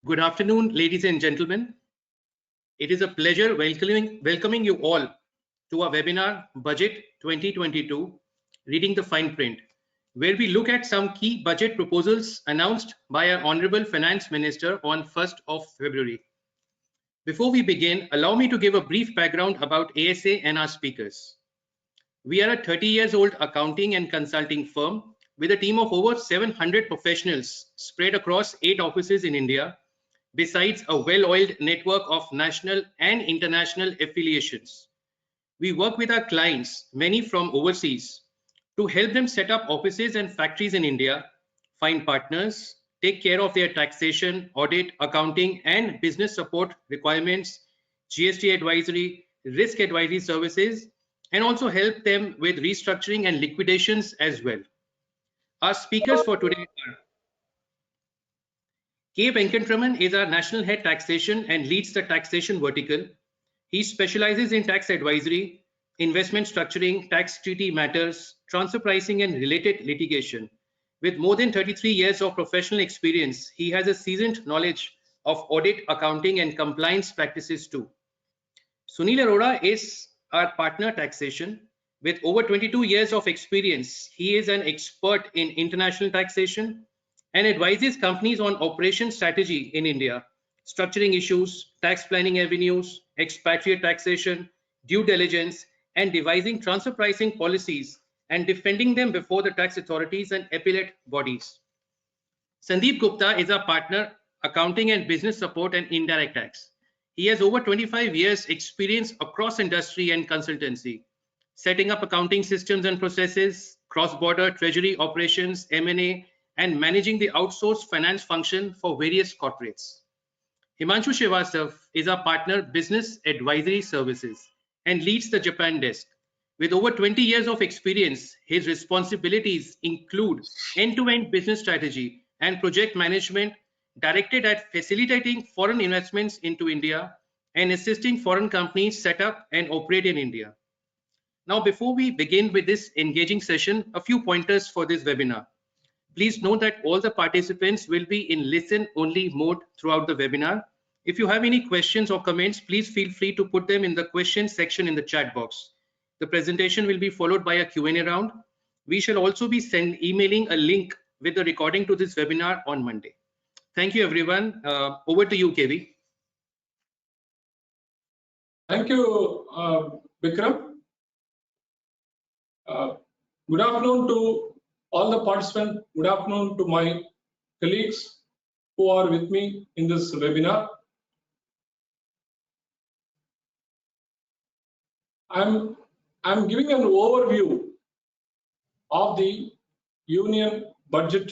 Good afternoon, ladies and gentlemen. It is a pleasure welcoming you all to our webinar Budget 2022, Reading the Fine Print, where we look at some key budget proposals announced by our Honorable Finance Minister on 1st of February. Before we begin, allow me to give a brief background about ASA and our speakers. We are a 30 years old accounting and consulting firm with a team of over 700 professionals spread across 8 offices in India, besides a well-oiled network of national and international affiliations. We work with our clients, many from overseas, to help them set up offices and factories in India, find partners, take care of their taxation, audit, accounting, and business support requirements, GST advisory, risk advisory services, and also help them with restructuring and liquidations as well. Our speakers for today are K. Venkatraman is our National Head Taxation and leads the taxation vertical. He specializes in tax advisory, investment structuring, tax treaty matters, transfer pricing, and related litigation. With more than 33 years of professional experience, he has a seasoned knowledge of audit, accounting, and compliance practices too. Sunil Arora is our partner taxation. With over 22 years of experience, he is an expert in international taxation and advises companies on operation strategy in India, structuring issues, tax planning avenues, expatriate taxation, due diligence, and devising transfer pricing policies and defending them before the tax authorities and appellate bodies. Sundeep Gupta is our partner, accounting and business support and indirect tax. He has over 25 years experience across industry and consultancy, setting up accounting systems and processes, cross-border treasury operations, M&A, and managing the outsourced finance function for various corporates. Himanshu Srivastava is our partner business advisory services and leads the Japan desk. With over 20 years of experience, his responsibilities include end-to-end business strategy and project management directed at facilitating foreign investments into India and assisting foreign companies set up and operate in India. Now, before we begin with this engaging session, a few pointers for this webinar. Please note that all the participants will be in listen-only mode throughout the webinar. If you have any questions or comments, please feel free to put them in the questions section in the chat box. The presentation will be followed by a Q&A round. We shall also be emailing a link with the recording to this webinar on Monday. Thank you, everyone. Over to you, KV. Thank you, Vikram. Good afternoon to all the participants. Good afternoon to my colleagues who are with me in this webinar. I'm giving an overview of the Union Budget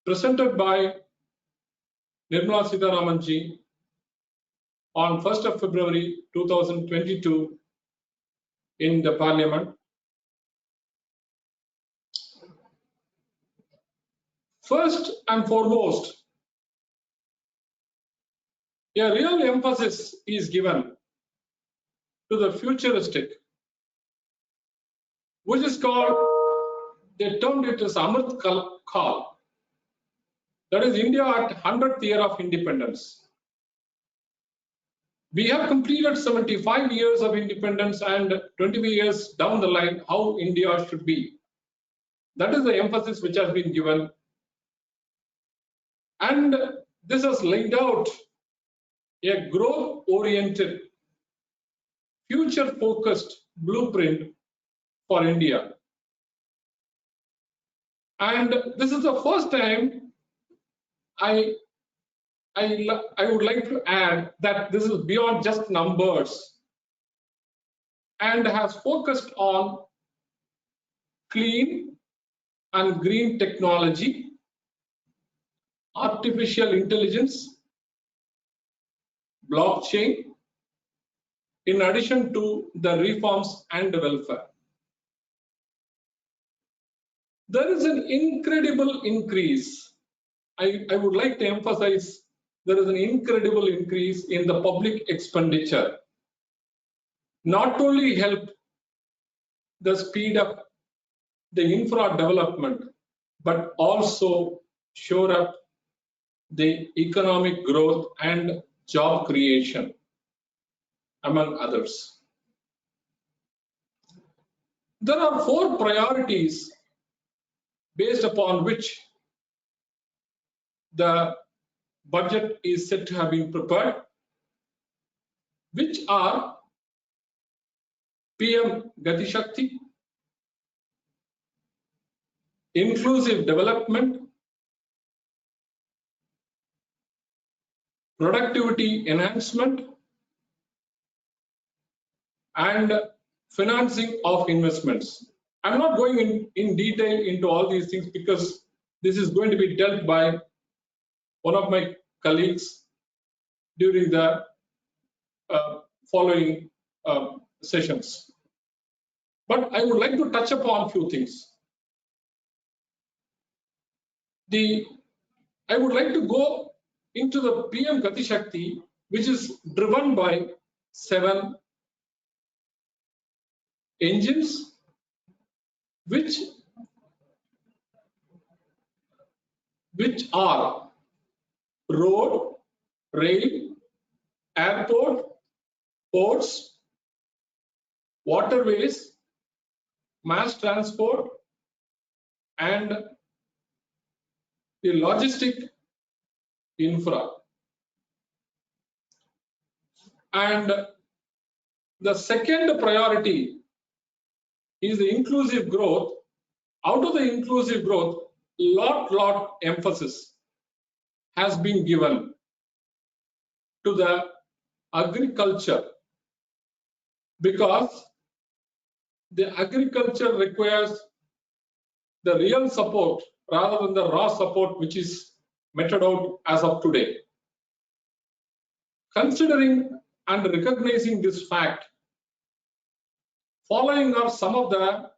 presented by Nirmala Sitharaman ji on 1st of February 2022 in the Parliament. First and foremost, a real emphasis is given to the futuristic, which is called, they termed it as Amrit Kal, that is India at 100th year of independence. We have completed 75 years of independence and 20 years down the line how India should be. That is the emphasis which has been given. And this has laid out a growth-oriented, future-focused blueprint for India. And this is the first time I would like to add that this is beyond just numbers and has focused on clean and green technology, artificial intelligence, blockchain, in addition to the reforms and welfare. There is an incredible increase. I would like to emphasize there is an incredible increase in the public expenditure. Not only help the speed up the infra development, but also shore up the economic growth and job creation, among others. There are 4 priorities based upon which the budget is said to have been prepared, which are PM Gati Shakti, inclusive development, productivity enhancement, and financing of investments. I'm not going in detail into all these things because this is going to be dealt by one of my colleagues during the following sessions. But I would like to touch upon a few things. I would like to go into the PM Gati Shakti, which is driven by 7 engines, which are road, rail, airport, ports, waterways, mass transport, and the logistic infra. And the second priority is the inclusive growth. Out of the inclusive growth, lot emphasis has been given to the agriculture, because the agriculture requires the real support rather than the raw support which is meted out as of today. Considering and recognizing this fact, following are some of the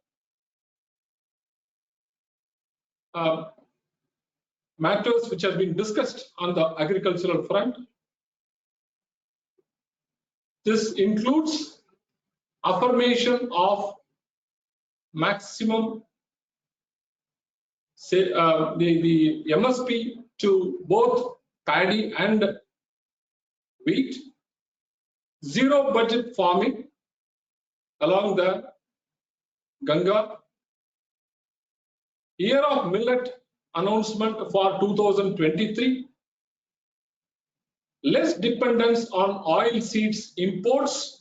matters which have been discussed on the agricultural front. This includes affirmation of maximum the MSP to both paddy and wheat, zero budget farming along the Ganga, year of millet announcement for 2023, less dependence on oil seeds imports,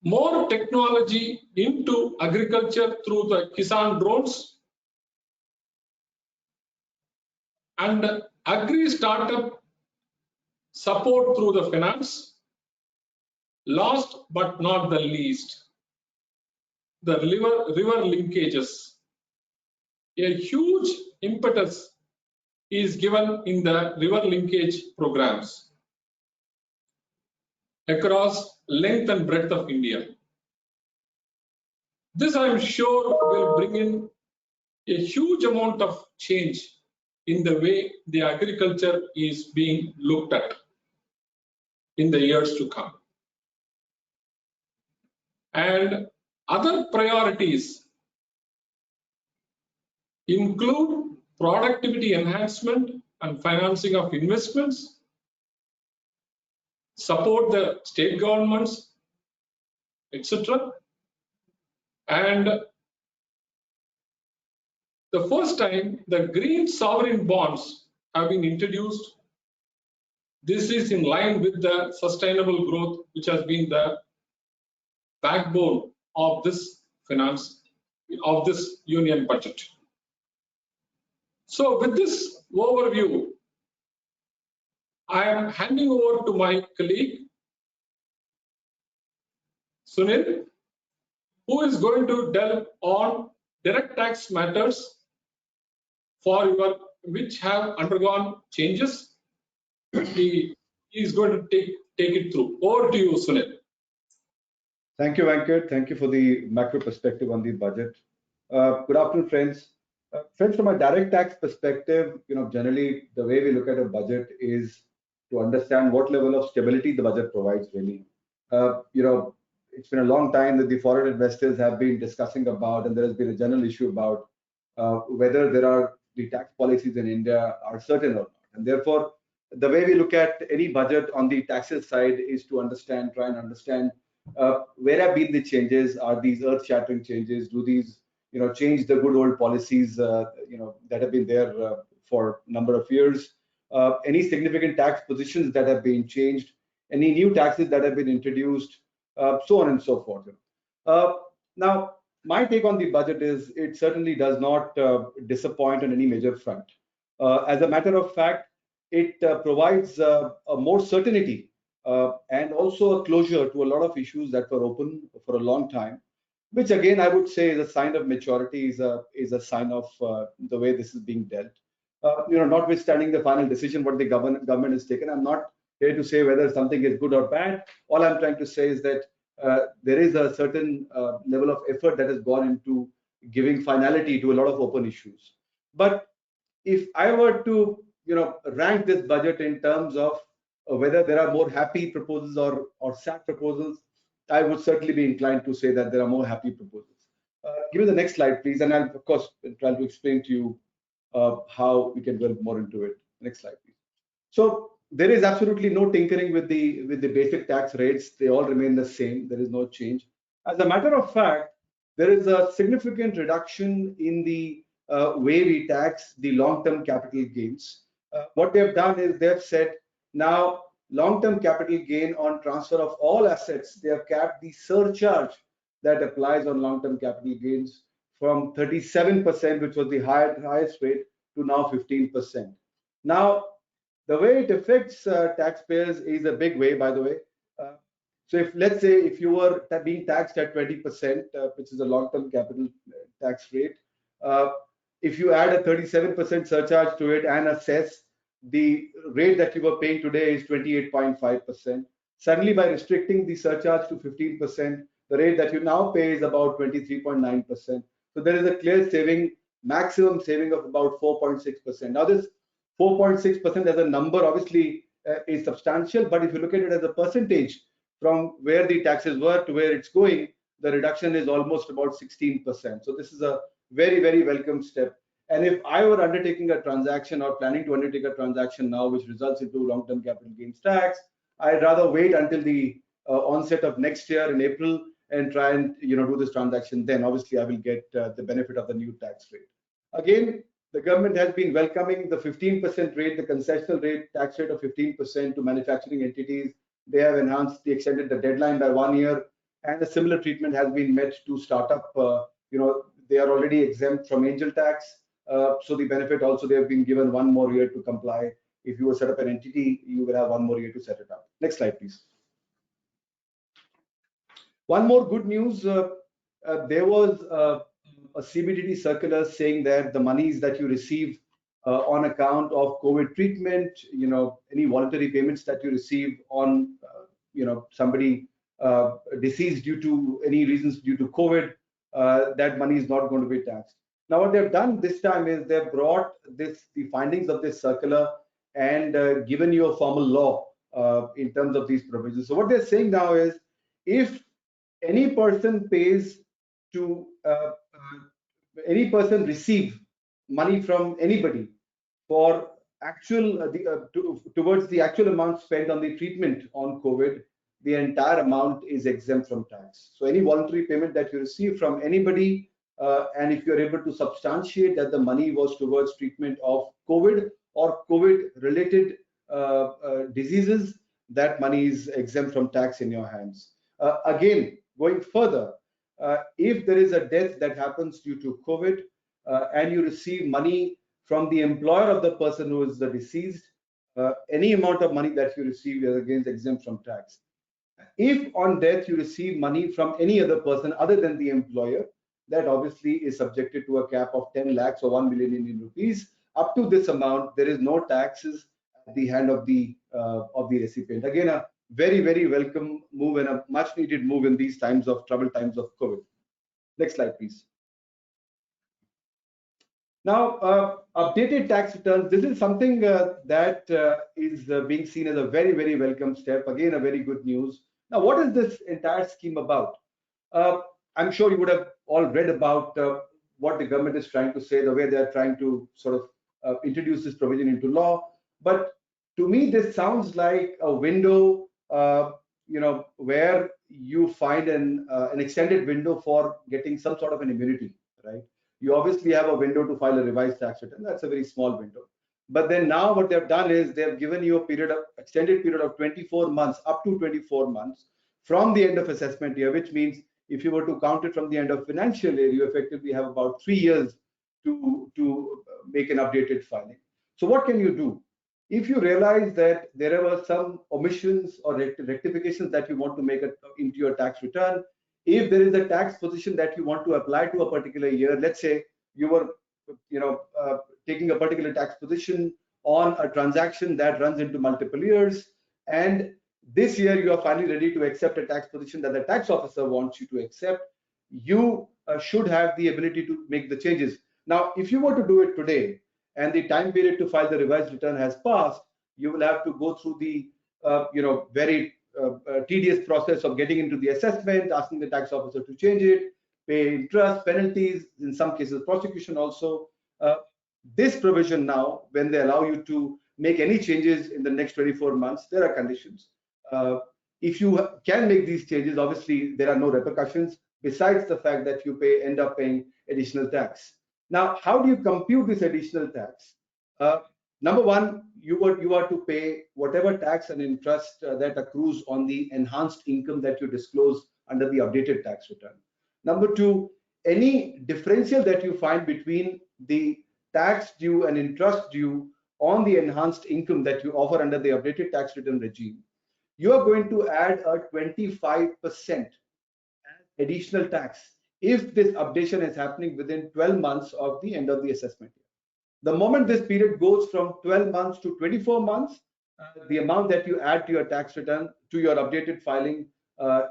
more technology into agriculture through the Kisan drones, and agri startup support through the finance. Last but not the least, the river linkages. A huge impetus is given in the river linkage programs across length and breadth of India. This, I am sure, will bring in a huge amount of change in the way the agriculture is being looked at in the years to come. And other priorities include productivity enhancement and financing of investments, support the state governments, etc. And the first time the green sovereign bonds have been introduced. This is in line with the sustainable growth, which has been the backbone of this union budget. So with this overview, I am handing over to my colleague Sunil, who is going to delve on direct tax matters which have undergone changes. He is going to take it through. Over to you, Sunil. Thank you, Venkat. Thank you for the macro perspective on the budget. Good afternoon, friends. Friends, from a direct tax perspective, generally the way we look at a budget is to understand what level of stability the budget provides. Really, it's been a long time that the foreign investors have been discussing about, and there has been a general issue about whether there are the tax policies in India are certain or not. And therefore, the way we look at any budget on the taxes side is to understand, try and understand where have been the changes. Are these earth-shattering changes? Do these, change the good old policies, that have been there for a number of years? Any significant tax positions that have been changed? Any new taxes that have been introduced? So on and so forth. Now, my take on the budget is it certainly does not disappoint on any major front. As a matter of fact, it provides a more certainty and also a closure to a lot of issues that were open for a long time, which again I would say is a sign of maturity, is a sign of the way this is being dealt. Notwithstanding the final decision what the government has taken, I'm not here to say whether something is good or bad. All I'm trying to say is that there is a certain level of effort that has gone into giving finality to a lot of open issues. But if I were to rank this budget in terms of whether there are more happy proposals or sad proposals, I would certainly be inclined to say that there are more happy proposals. Give me the next slide, please, and I'll of course try to explain to you how we can delve more into it. Next slide, please. So there is absolutely no tinkering with the basic tax rates. They all remain the same. There is no change. As a matter of fact, there is a significant reduction in the way we tax the long-term capital gains. What they have done is they have said now long-term capital gain on transfer of all assets, they have capped the surcharge that applies on long-term capital gains from 37%, which was the highest rate, to now 15%. Now, the way it affects taxpayers is a big way, by the way. So if, let's say, if you were being taxed at 20%, which is a long-term capital tax rate, if you add a 37% surcharge to it and assess, the rate that you were paying today is 28.5%. Suddenly, by restricting the surcharge to 15%, the rate that you now pay is about 23.9%. So there is a clear saving, maximum saving of about 4.6%. Now, this 4.6% as a number obviously is substantial, but if you look at it as a percentage from where the taxes were to where it's going, the reduction is almost about 16%. So this is a very, very welcome step. And if I were undertaking a transaction or planning to undertake a transaction now, which results into long-term capital gains tax, I'd rather wait until the onset of next year in April and try and do this transaction. Then obviously I will get the benefit of the new tax rate. Again, the government has been welcoming the 15% rate, the concessional rate, tax rate of 15% to manufacturing entities. They have extended the deadline by 1 year, and a similar treatment has been met to startup. They are already exempt from angel tax. So the benefit also, they have been given 1 more year to comply. If you will set up an entity, you will have 1 more year to set it up. Next slide, please. One more good news. There was a CBDT circular saying that the monies that you receive on account of COVID treatment, any voluntary payments that you receive on, somebody deceased due to any reasons due to COVID, that money is not going to be taxed. Now, what they've done this time is they've brought the findings of this circular and given you a formal law in terms of these provisions. So what they're saying now is, if any person pays to any person receive money from anybody for actual towards the actual amount spent on the treatment on COVID, the entire amount is exempt from tax. So any voluntary payment that you receive from anybody, and if you're able to substantiate that the money was towards treatment of COVID or COVID-related diseases, that money is exempt from tax in your hands. Again, going further, if there is a death that happens due to COVID and you receive money from the employer of the person who is the deceased, any amount of money that you receive is again exempt from tax. If on death you receive money from any other person other than the employer, that obviously is subjected to a cap of 10 lakhs or 1 million Indian rupees. Up to this amount, there is no taxes at the hand of the recipient. Again, a very, very welcome move and a much needed move in these times of troubled times of COVID. Next slide, please. Now, updated tax returns. This is something that is being seen as a very, very welcome step. Again, a very good news. Now, what is this entire scheme about? I'm sure you would have all read about what the government is trying to say, the way they are trying to sort of introduce this provision into law. But to me, this sounds like a window, where you find an extended window for getting some sort of an immunity, right? You obviously have a window to file a revised tax return. That's a very small window. But then now what they've done is they've given you a extended period of 24 months, up to 24 months from the end of assessment year, which means if you were to count it from the end of financial year, you effectively have about 3 years to make an updated filing. So what can you do? If you realize that there were some omissions or rectifications that you want to make into your tax return, if there is a tax position that you want to apply to a particular year, let's say you were taking a particular tax position on a transaction that runs into multiple years, and this year you are finally ready to accept a tax position that the tax officer wants you to accept, you should have the ability to make the changes. Now, if you were to do it today and the time period to file the revised return has passed, you will have to go through the very tedious process of getting into the assessment, asking the tax officer to change it, pay interest, penalties, in some cases prosecution also. This provision now, when they allow you to make any changes in the next 24 months, there are conditions. If you can make these changes, obviously there are no repercussions besides the fact that you end up paying additional tax. Now, how do you compute this additional tax? Number one, you are to pay whatever tax and interest that accrues on the enhanced income that you disclose under the updated tax return. Number two, any differential that you find between the tax due and interest due on the enhanced income that you offer under the updated tax return regime, you are going to add a 25% additional tax if this updation is happening within 12 months of the end of the assessment year. The moment this period goes from 12 months to 24 months, the amount that you add to your tax return, to your updated filing,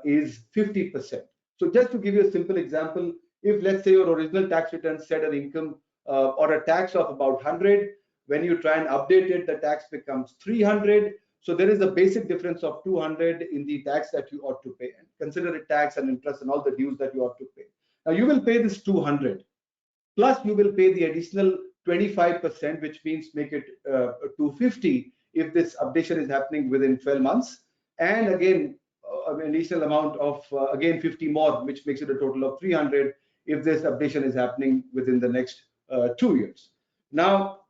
is 50%. So just to give you a simple example, if let's say your original tax return said an income or a tax of about 100, when you try and update it, the tax becomes 300. So there is a basic difference of 200 in the tax that you ought to pay. And consider it tax and interest and all the dues that you ought to pay. Now you will pay this 200, plus you will pay the additional 25%, which means make it 250 if this updation is happening within 12 months. And again, an additional amount of again 50 more, which makes it a total of 300 if this updation is happening within the next 2 years. Now,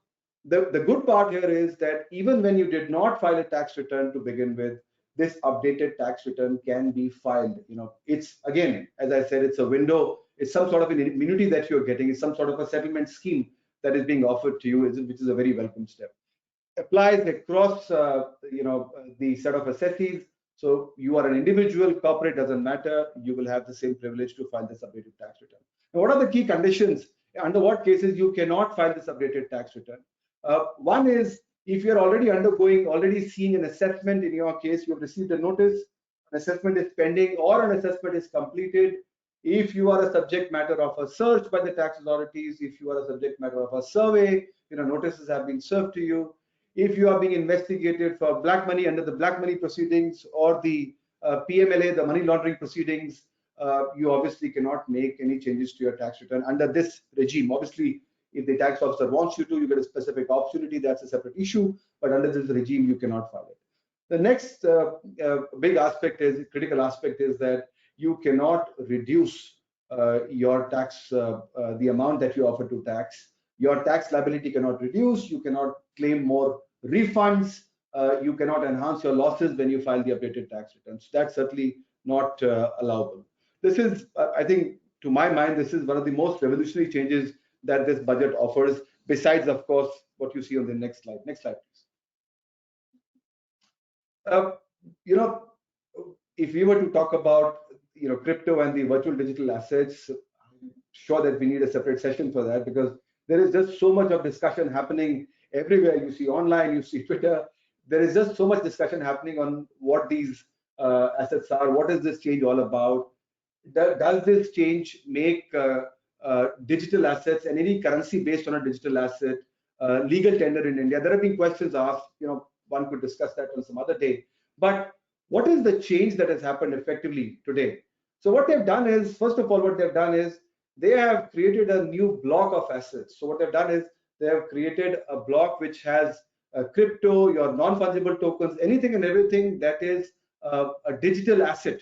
the good part here is that even when you did not file a tax return to begin with, this updated tax return can be filed. It's, again, as I said, it's a window. It's some sort of an immunity that you're getting. It's some sort of a settlement scheme that is being offered to you, which is a very welcome step. Applies across the set of assessees. So you are an individual, corporate, doesn't matter. You will have the same privilege to file this updated tax return. Now, what are the key conditions? Under what cases you cannot file this updated tax return? One is if you're already seeing an assessment. In your case, you have received a notice, an assessment is pending, or an assessment is completed. If you are a subject matter of a search by the tax authorities, if you are a subject matter of a survey, notices have been served to you. If you are being investigated for black money under the black money proceedings or the PMLA, the money laundering proceedings, you obviously cannot make any changes to your tax return under this regime. Obviously, if the tax officer wants you to, you get a specific opportunity. That's a separate issue. But under this regime, you cannot file it. The next critical aspect is that you cannot reduce your tax, the amount that you offer to tax. Your tax liability cannot reduce. You cannot claim more refunds. You cannot enhance your losses when you file the updated tax returns. That's certainly not allowable. This is, I think, to my mind, this is one of the most revolutionary changes that this budget offers, besides, of course, what you see on the next slide. Next slide, please. If we were to talk about crypto and the virtual digital assets, I'm sure that we need a separate session for that, because there is just so much of discussion happening everywhere. You see online, you see Twitter. There is just so much discussion happening on what these assets are. What is this change all about? Does this change make digital assets and any currency based on a digital asset legal tender in India? There have been questions asked. One could discuss that on some other day. But what is the change that has happened effectively today? So what they've done is, first of all, what they've done is they have created a new block of assets. So what they've done is they have created a block which has crypto, your non-fungible tokens, anything and everything that is a digital asset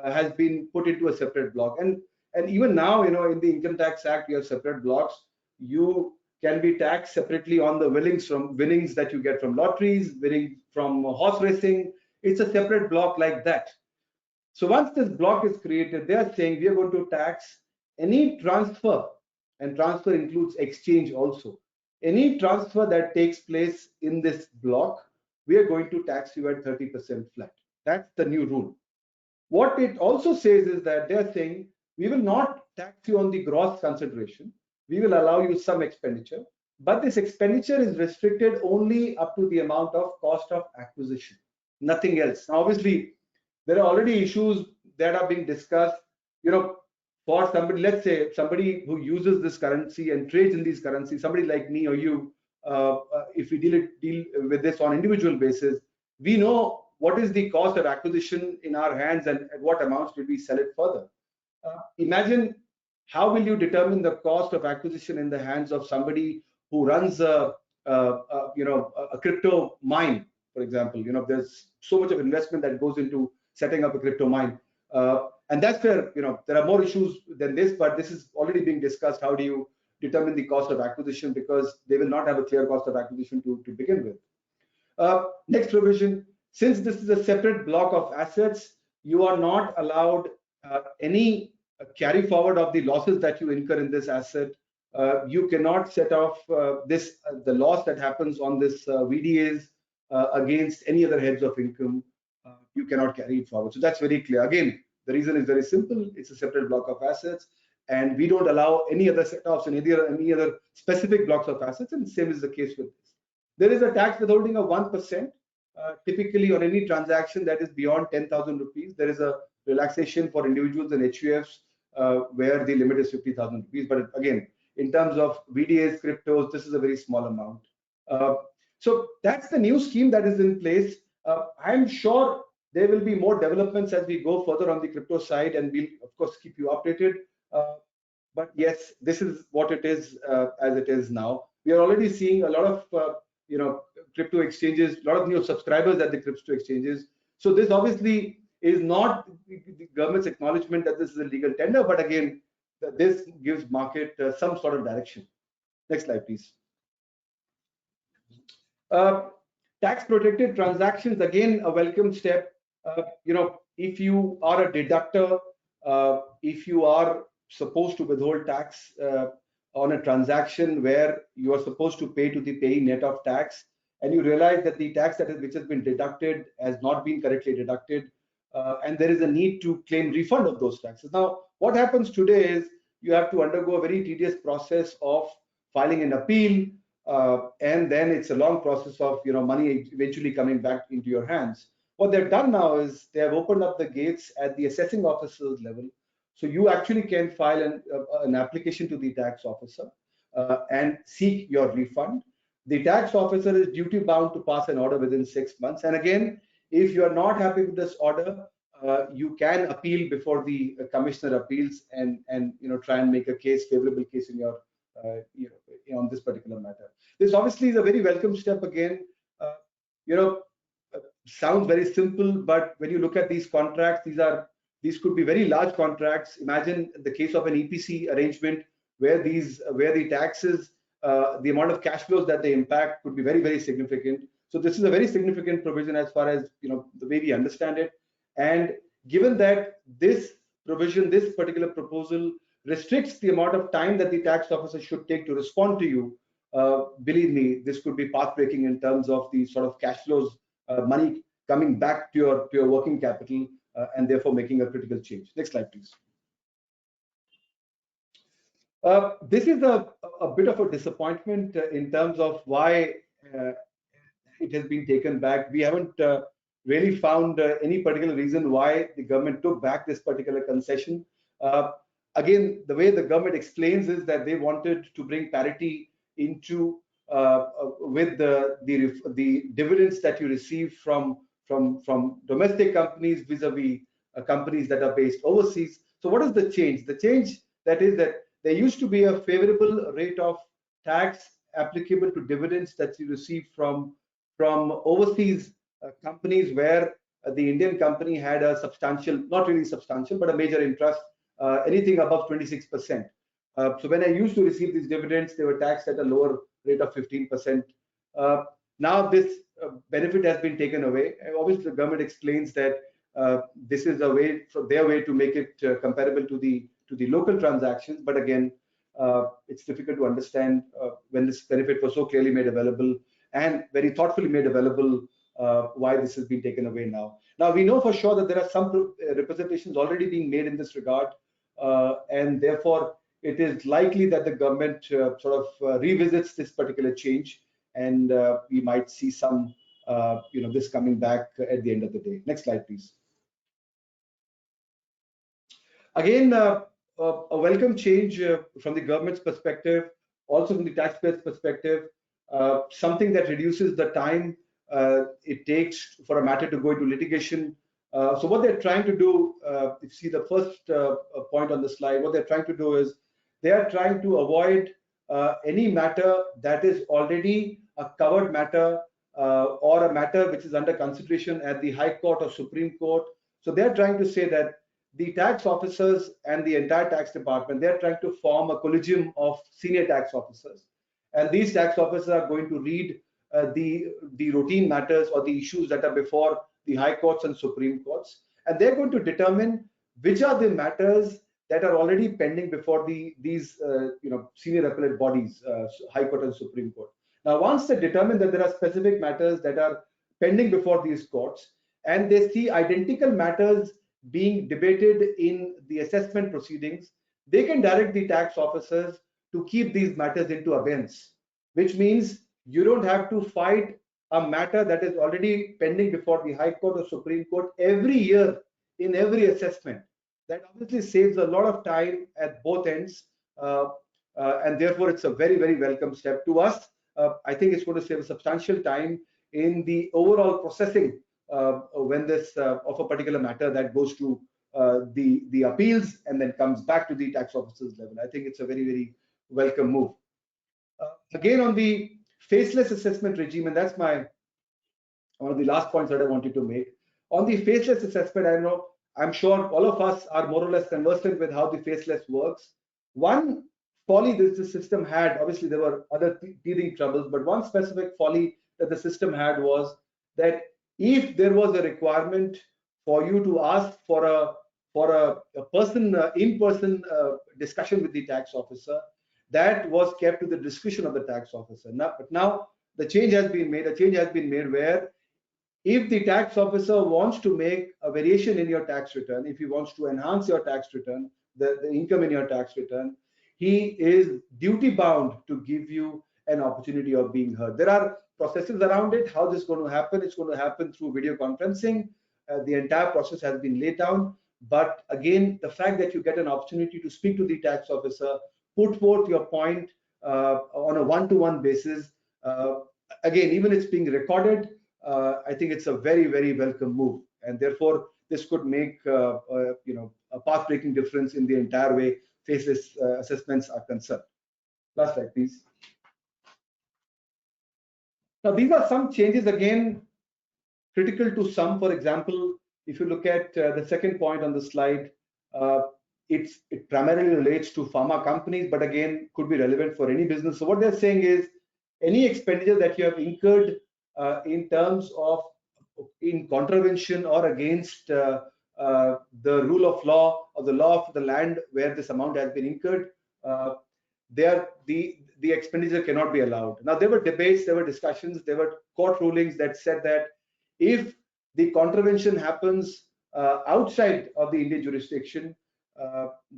has been put into a separate block. And even now, in the Income Tax Act, you have separate blocks. You can be taxed separately on the winnings that you get from lotteries, winning from horse racing. It's a separate block like that. So once this block is created, they are saying we are going to tax any transfer, and transfer includes exchange also. Any transfer that takes place in this block, we are going to tax you at 30% flat. That's the new rule. What it also says is that they're saying we will not tax you on the gross consideration. We will allow you some expenditure, but this expenditure is restricted only up to the amount of cost of acquisition, nothing else. Now, obviously, there are already issues that are being discussed. For somebody, let's say somebody who uses this currency and trades in these currencies, somebody like me or you, if we deal with this on individual basis, we know what is the cost of acquisition in our hands and at what amounts did we sell it further. Imagine how will you determine the cost of acquisition in the hands of somebody who runs a crypto mine, for example. There's so much of investment that goes into setting up a crypto mine. And that's where, there are more issues than this, but this is already being discussed. How do you determine the cost of acquisition? Because they will not have a clear cost of acquisition to begin with. Next provision, since this is a separate block of assets, you are not allowed any carry forward of the losses that you incur in this asset. You cannot set off the loss that happens on this VDAs against any other heads of income. You cannot carry it forward. So that's very clear. Again, the reason is very simple. It's a separate block of assets, and we don't allow any other set-offs in any other specific blocks of assets, and the same is the case with this. There is a tax withholding of 1%, typically on any transaction that is beyond 10,000 rupees. There is a relaxation for individuals and HUFs where the limit is 50,000 rupees. But again, in terms of VDAs, cryptos, this is a very small amount. So that's the new scheme that is in place. I'm sure there will be more developments as we go further on the crypto side, and we'll of course keep you updated. But yes, this is what it is as it is now. We are already seeing a lot of crypto exchanges, a lot of new subscribers at the crypto exchanges. So this obviously is not the government's acknowledgement that this is a legal tender, but again, this gives market some sort of direction. Next slide, please. Tax protected transactions, again, a welcome step. If you are a deductor, if you are supposed to withhold tax on a transaction where you are supposed to pay to the payee net of tax, and you realize that the tax which has been deducted has not been correctly deducted, and there is a need to claim refund of those taxes. Now, what happens today is you have to undergo a very tedious process of filing an appeal, and then it's a long process of money eventually coming back into your hands. What they've done now is they have opened up the gates at the assessing officer's level. So you actually can file an application to the tax officer and seek your refund. The tax officer is duty bound to pass an order within 6 months. And again, if you are not happy with this order, you can appeal before the commissioner appeals and try and make a favorable case in your on this particular matter. This obviously is a very welcome step again. Sounds very simple, but when you look at these contracts, these could be very large contracts. Imagine the case of an EPC arrangement where the taxes, the amount of cash flows that they impact could be very, very significant. So this is a very significant provision as far as the way we understand it. And given that this provision, this particular proposal restricts the amount of time that the tax officer should take to respond to you, believe me, this could be path-breaking in terms of the sort of cash flows, money coming back to your working capital, and therefore making a critical change. Next slide, please. This is a bit of a disappointment in terms of why it has been taken back. We haven't really found any particular reason why the government took back this particular concession. Again, the way the government explains is that they wanted to bring parity into with the dividends that you receive from domestic companies vis-a-vis companies that are based overseas. So what is the change? The change that is that there used to be a favorable rate of tax applicable to dividends that you receive from overseas companies where the Indian company had a substantial, not really substantial, but a major interest, anything above 26%. So when I used to receive these dividends, they were taxed at a lower rate of 15%. Now this benefit has been taken away. Obviously, the government explains that this is a way, for their way to make it comparable to the local transactions. But again, it's difficult to understand when this benefit was so clearly made available and very thoughtfully made available, why this has been taken away now. Now we know for sure that there are some representations already being made in this regard, and therefore it is likely that the government revisits this particular change, and we might see some, this coming back at the end of the day. Next slide, please. Again, a welcome change from the government's perspective, also from the taxpayer's perspective, something that reduces the time it takes for a matter to go into litigation. So what they're trying to do, if you see the first point on the slide, what they're trying to do is they are trying to avoid any matter that is already a covered matter or a matter which is under consideration at the High Court or Supreme Court. So they're trying to say that the tax officers and the entire tax department, they're trying to form a collegium of senior tax officers. And these tax officers are going to read the routine matters or the issues that are before the High Courts and Supreme Courts. And they're going to determine which are the matters that are already pending before these senior appellate bodies, High Court and Supreme Court. Now, once they determine that there are specific matters that are pending before these courts, and they see identical matters being debated in the assessment proceedings, they can direct the tax officers to keep these matters into abeyance, which means you don't have to fight a matter that is already pending before the High Court or Supreme Court every year in every assessment. That obviously saves a lot of time at both ends, and therefore it's a very, very welcome step to us. I think it's going to save a substantial time in the overall processing when this of a particular matter that goes to the appeals and then comes back to the tax officers level. I think it's a very, very welcome move. Again, on the faceless assessment regime, and that's one of the last points that I wanted to make. On the faceless assessment, I'm sure all of us are more or less conversant with how the faceless works. One folly that the system had, obviously there were other teething troubles, but one specific folly that the system had was that if there was a requirement for you to ask for a in-person discussion with the tax officer, that was kept to the discretion of the tax officer. But now the change has been made. A change has been made where if the tax officer wants to make a variation in your tax return, if he wants to enhance your tax return, the income in your tax return, he is duty bound to give you an opportunity of being heard. There are processes around it. How this is going to happen? It's going to happen through video conferencing. The entire process has been laid down. But again, the fact that you get an opportunity to speak to the tax officer, put forth your point on a one-to-one basis. Again, even it's being recorded, I think it's a very, very welcome move. And therefore, this could make a path-breaking difference in the entire way faceless assessments are concerned. Last slide, please. Now, these are some changes, again, critical to some. For example, if you look at the second point on the slide, it primarily relates to pharma companies, but again, could be relevant for any business. So what they're saying is any expenditure that you have incurred in terms of in contravention or against the rule of law or the law of the land where this amount has been incurred, the expenditure cannot be allowed. Now, there were debates, there were discussions, there were court rulings that said that if the contravention happens outside of the Indian jurisdiction,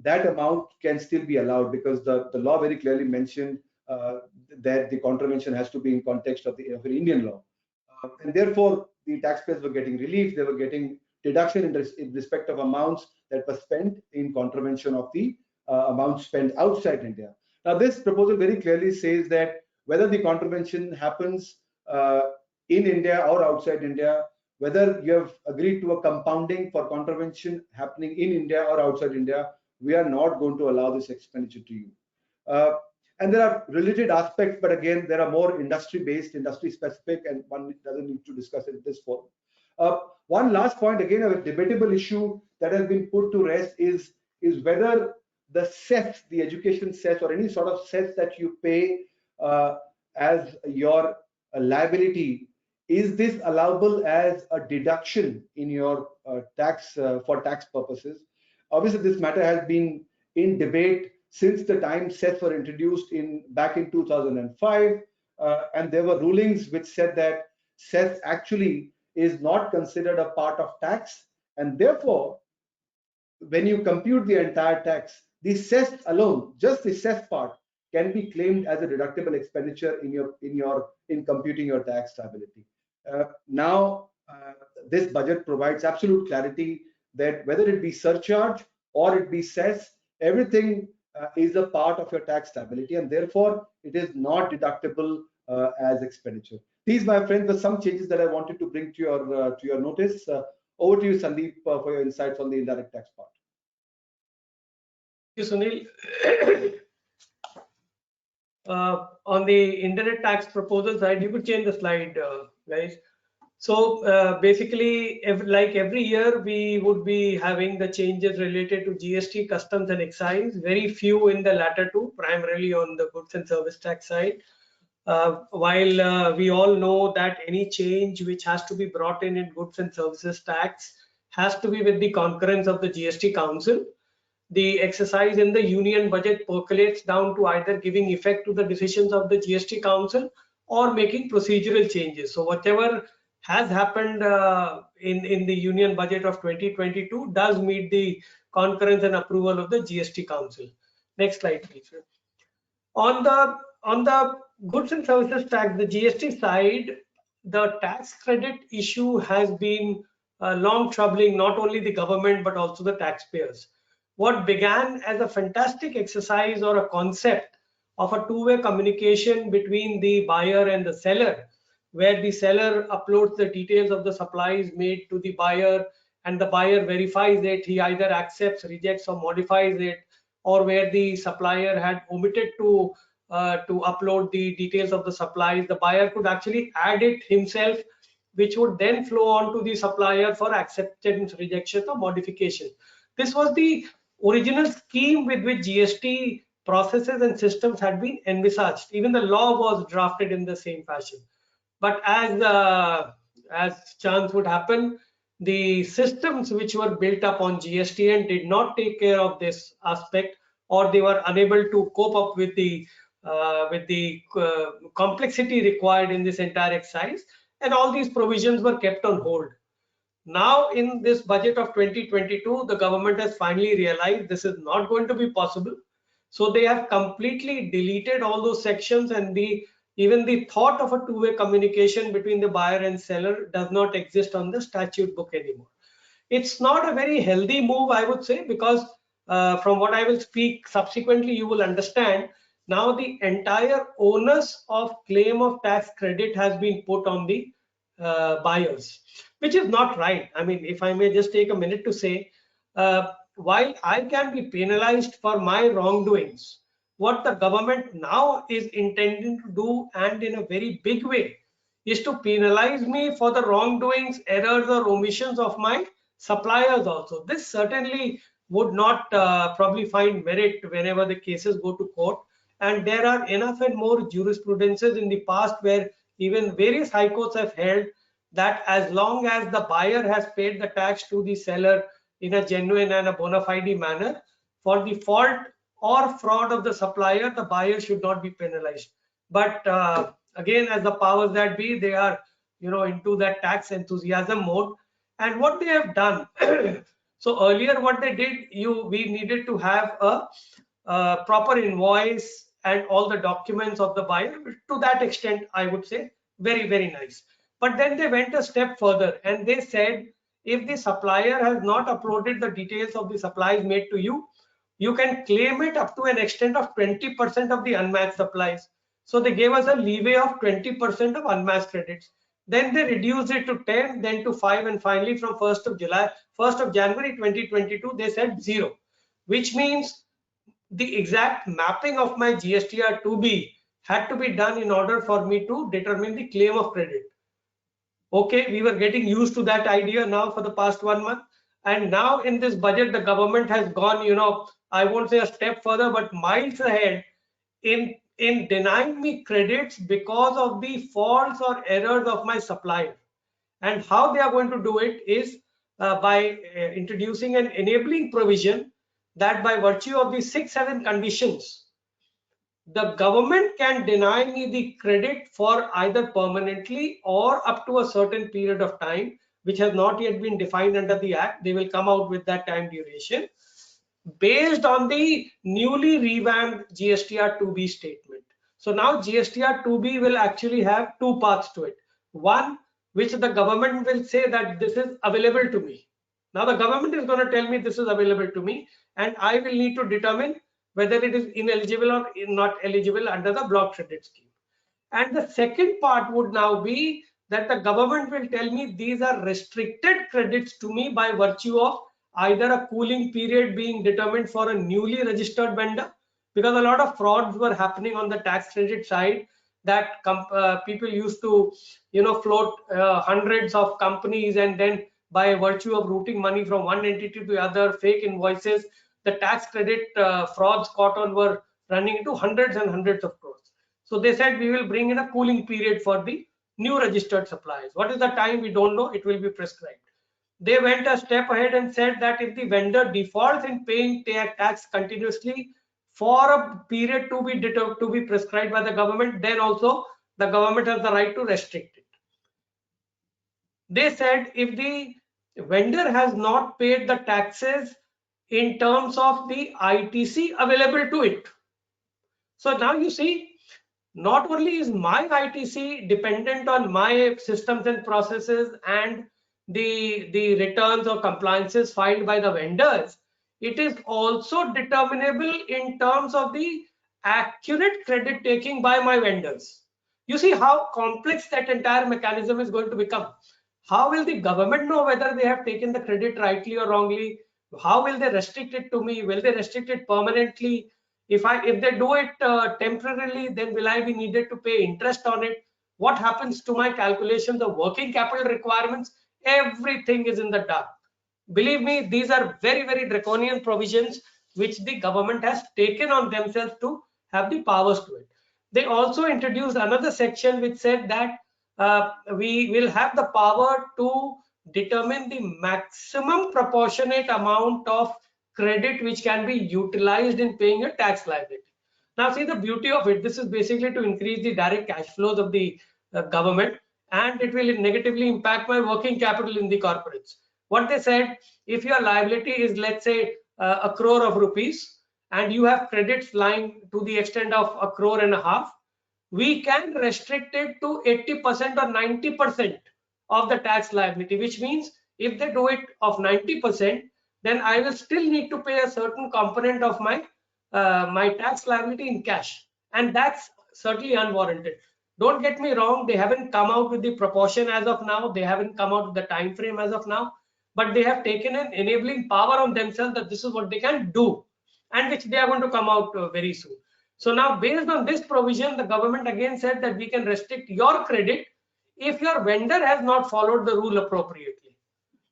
that amount can still be allowed because the law very clearly mentioned that the contravention has to be in context of the Indian law. And therefore, the taxpayers were getting relief, they were getting deduction in respect of amounts that were spent in contravention of the amounts spent outside India. Now, this proposal very clearly says that whether the contravention happens in India or outside India, whether you have agreed to a compounding for contravention happening in India or outside India, we are not going to allow this expenditure to you. And there are related aspects, but again, there are more industry-based, industry-specific, and one doesn't need to discuss it in this forum. One last point, again, a debatable issue that has been put to rest is whether the cess, the education cess, or any sort of cess that you pay as your liability, is this allowable as a deduction in your tax for tax purposes? Obviously, this matter has been in debate since the time cess were introduced back in 2005, and there were rulings which said that cess actually is not considered a part of tax, and therefore, when you compute the entire tax, the cess alone, just the cess part, can be claimed as a deductible expenditure in computing your tax liability. Now, this budget provides absolute clarity that whether it be surcharge or it be cess, everything is a part of your tax liability, and therefore it is not deductible as expenditure. These, my friends, were some changes that I wanted to bring to your notice. Over to you, Sundeep, for your insights on the indirect tax part. Thank you, Sunil. On the indirect tax proposal side, you could change the slide, guys. So basically, every year, we would be having the changes related to GST, customs, and excise. Very few in the latter two, primarily on the goods and service tax side. While we all know that any change which has to be brought in goods and services tax has to be with the concurrence of the GST Council. The exercise in the union budget percolates down to either giving effect to the decisions of the GST Council or making procedural changes. So whatever has happened in the union budget of 2022 does meet the concurrence and approval of the GST Council. Next slide, please. On the goods and services tax, the GST side, the tax credit issue has been long troubling not only the government but also the taxpayers. What began as a fantastic exercise or a concept of a two-way communication between the buyer and the seller, where the seller uploads the details of the supplies made to the buyer and the buyer verifies it, he either accepts, rejects, or modifies it, or where the supplier had omitted to upload the details of the supplies, the buyer could actually add it himself, which would then flow on to the supplier for acceptance, rejection, or modification. This was the original scheme with which GST processes and systems had been envisaged. Even the law was drafted in the same fashion. But as chance would happen, the systems which were built up on GSTN did not take care of this aspect, or they were unable to cope up with the complexity required in this entire exercise, and all these provisions were kept on hold. Now, in this budget of 2022, the government has finally realized this is not going to be possible. So they have completely deleted all those sections, and even the thought of a two-way communication between the buyer and seller does not exist on the statute book anymore. It's not a very healthy move, I would say, because from what I will speak subsequently, you will understand now the entire onus of claim of tax credit has been put on the buyers, which is not right. I mean, if I may just take a minute to say, while I can be penalized for my wrongdoings, what the government now is intending to do, and in a very big way, is to penalize me for the wrongdoings, errors, or omissions of my suppliers also. This certainly would not probably find merit whenever the cases go to court. And there are enough and more jurisprudences in the past where even various high courts have held that as long as the buyer has paid the tax to the seller in a genuine and a bona fide manner, for the fault or fraud of the supplier, the buyer should not be penalized. But again, as the powers that be, they are into that tax enthusiasm mode. And what they have done, so earlier what they did, we needed to have a proper invoice and all the documents of the buyer. To that extent, I would say very, very nice. But then they went a step further and they said, if the supplier has not uploaded the details of the supplies made to you, you can claim it up to an extent of 20% of the unmatched supplies. So they gave us a leeway of 20% of unmatched credits. Then they reduced it to 10, then to 5, and finally from 1st of January 2022, they said 0, which means the exact mapping of my GSTR 2B had to be done in order for me to determine the claim of credit. Okay, we were getting used to that idea now for the past 1 month. And now in this budget, the government has gone, I won't say a step further, but miles ahead in denying me credits because of the faults or errors of my supplier. And how they are going to do it is by introducing an enabling provision that by virtue of the 6-7 conditions, the government can deny me the credit for either permanently or up to a certain period of time, which has not yet been defined under the Act. They will come out with that time duration based on the newly revamped GSTR 2B statement. So now GSTR 2B will actually have two parts to it. One, which the government will say that this is available to me. Now the government is going to tell me this is available to me, and I will need to determine whether it is ineligible or not eligible under the block credit scheme. And the second part would now be that the government will tell me these are restricted credits to me by virtue of either a cooling period being determined for a newly registered vendor, because a lot of frauds were happening on the tax credit side, that people used to float hundreds of companies, and then by virtue of routing money from one entity to the other, fake invoices, the tax credit frauds caught on were running into hundreds and hundreds of crores. So they said we will bring in a cooling period for the new registered suppliers. What is the time? We don't know. It will be prescribed. They went a step ahead and said that if the vendor defaults in paying tax continuously for a period to be prescribed by the government, then also the government has the right to restrict it. They said if the vendor has not paid the taxes in terms of the ITC available to it. So now you see, not only is my ITC dependent on my systems and processes and the returns or compliances filed by the vendors, it is also determinable in terms of the accurate credit taking by my vendors. You see how complex that entire mechanism is going to become. How will the government know whether they have taken the credit rightly or wrongly? How will they restrict it to me? Will they restrict it permanently? If they do it temporarily, then will I be needed to pay interest on it? What happens to my calculations of working capital requirements? Everything is in the dark. Believe me, these are very, very draconian provisions which the government has taken on themselves to have the powers to it. They also introduced another section which said that we will have the power to determine the maximum proportionate amount of credit which can be utilized in paying a tax liability. Now see the beauty of it. This is basically to increase the direct cash flows of the government, and it will negatively impact my working capital in the corporates. What they said, if your liability is, let's say, 1 crore of rupees, and you have credits lying to the extent of 1.5 crore, we can restrict it to 80% or 90% of the tax liability, which means if they do it of 90%, then I will still need to pay a certain component of my my tax liability in cash, and that's certainly unwarranted. Don't get me wrong, they haven't come out with the proportion as of now, they haven't come out with the time frame as of now, but they have taken an enabling power on themselves that this is what they can do, and which they are going to come out very soon. So now based on this provision, the government again said that we can restrict your credit if your vendor has not followed the rule appropriately.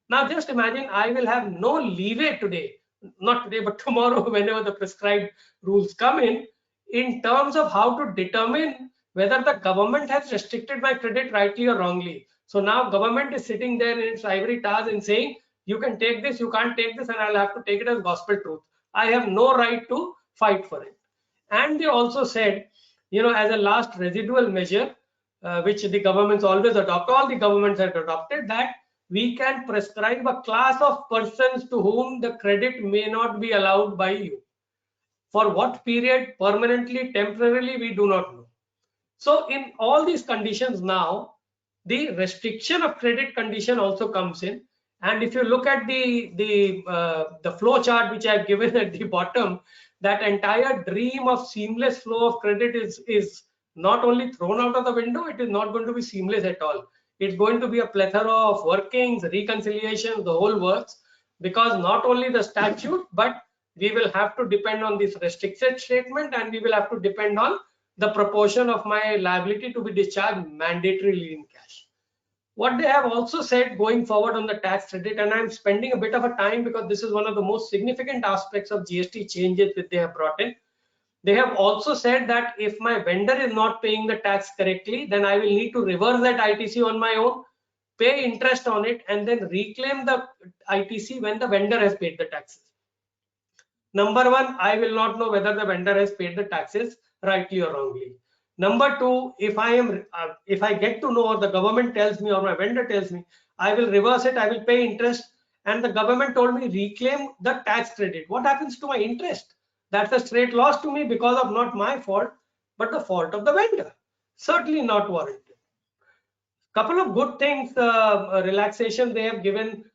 Now just imagine, I will have no leeway today, not today but tomorrow, whenever the prescribed rules come in terms of how to determine whether the government has restricted my credit rightly or wrongly. So now government is sitting there in its ivory tower and saying, you can take this, you can't take this, and I'll have to take it as gospel truth. I have no right to fight for it. And they also said, as a last residual measure, which the governments always adopt, all the governments have adopted, that we can prescribe a class of persons to whom the credit may not be allowed by you. For what period, permanently, temporarily, we do not know. So in all these conditions now, the restriction of credit condition also comes in. And if you look at the flow chart which I have given at the bottom, that entire dream of seamless flow of credit is not only thrown out of the window, it is not going to be seamless at all. It's going to be a plethora of workings, reconciliations, the whole works, because not only the statute, but we will have to depend on this restricted statement, and we will have to depend on the proportion of my liability to be discharged mandatorily in cash. What they have also said going forward on the tax credit, and I'm spending a bit of a time because this is one of the most significant aspects of GST changes that they have brought in. They have also said that if my vendor is not paying the tax correctly, then I will need to reverse that ITC on my own, pay interest on it, and then reclaim the ITC when the vendor has paid the taxes. Number one, I will not know whether the vendor has paid the taxes rightly or wrongly. Number two, if I get to know, or the government tells me, or my vendor tells me, I will reverse it, I will pay interest, and the government told me reclaim the tax credit. What happens to my interest? That's a straight loss to me because of not my fault, but the fault of the vendor. Certainly not warranted. Couple of good things, relaxation they have given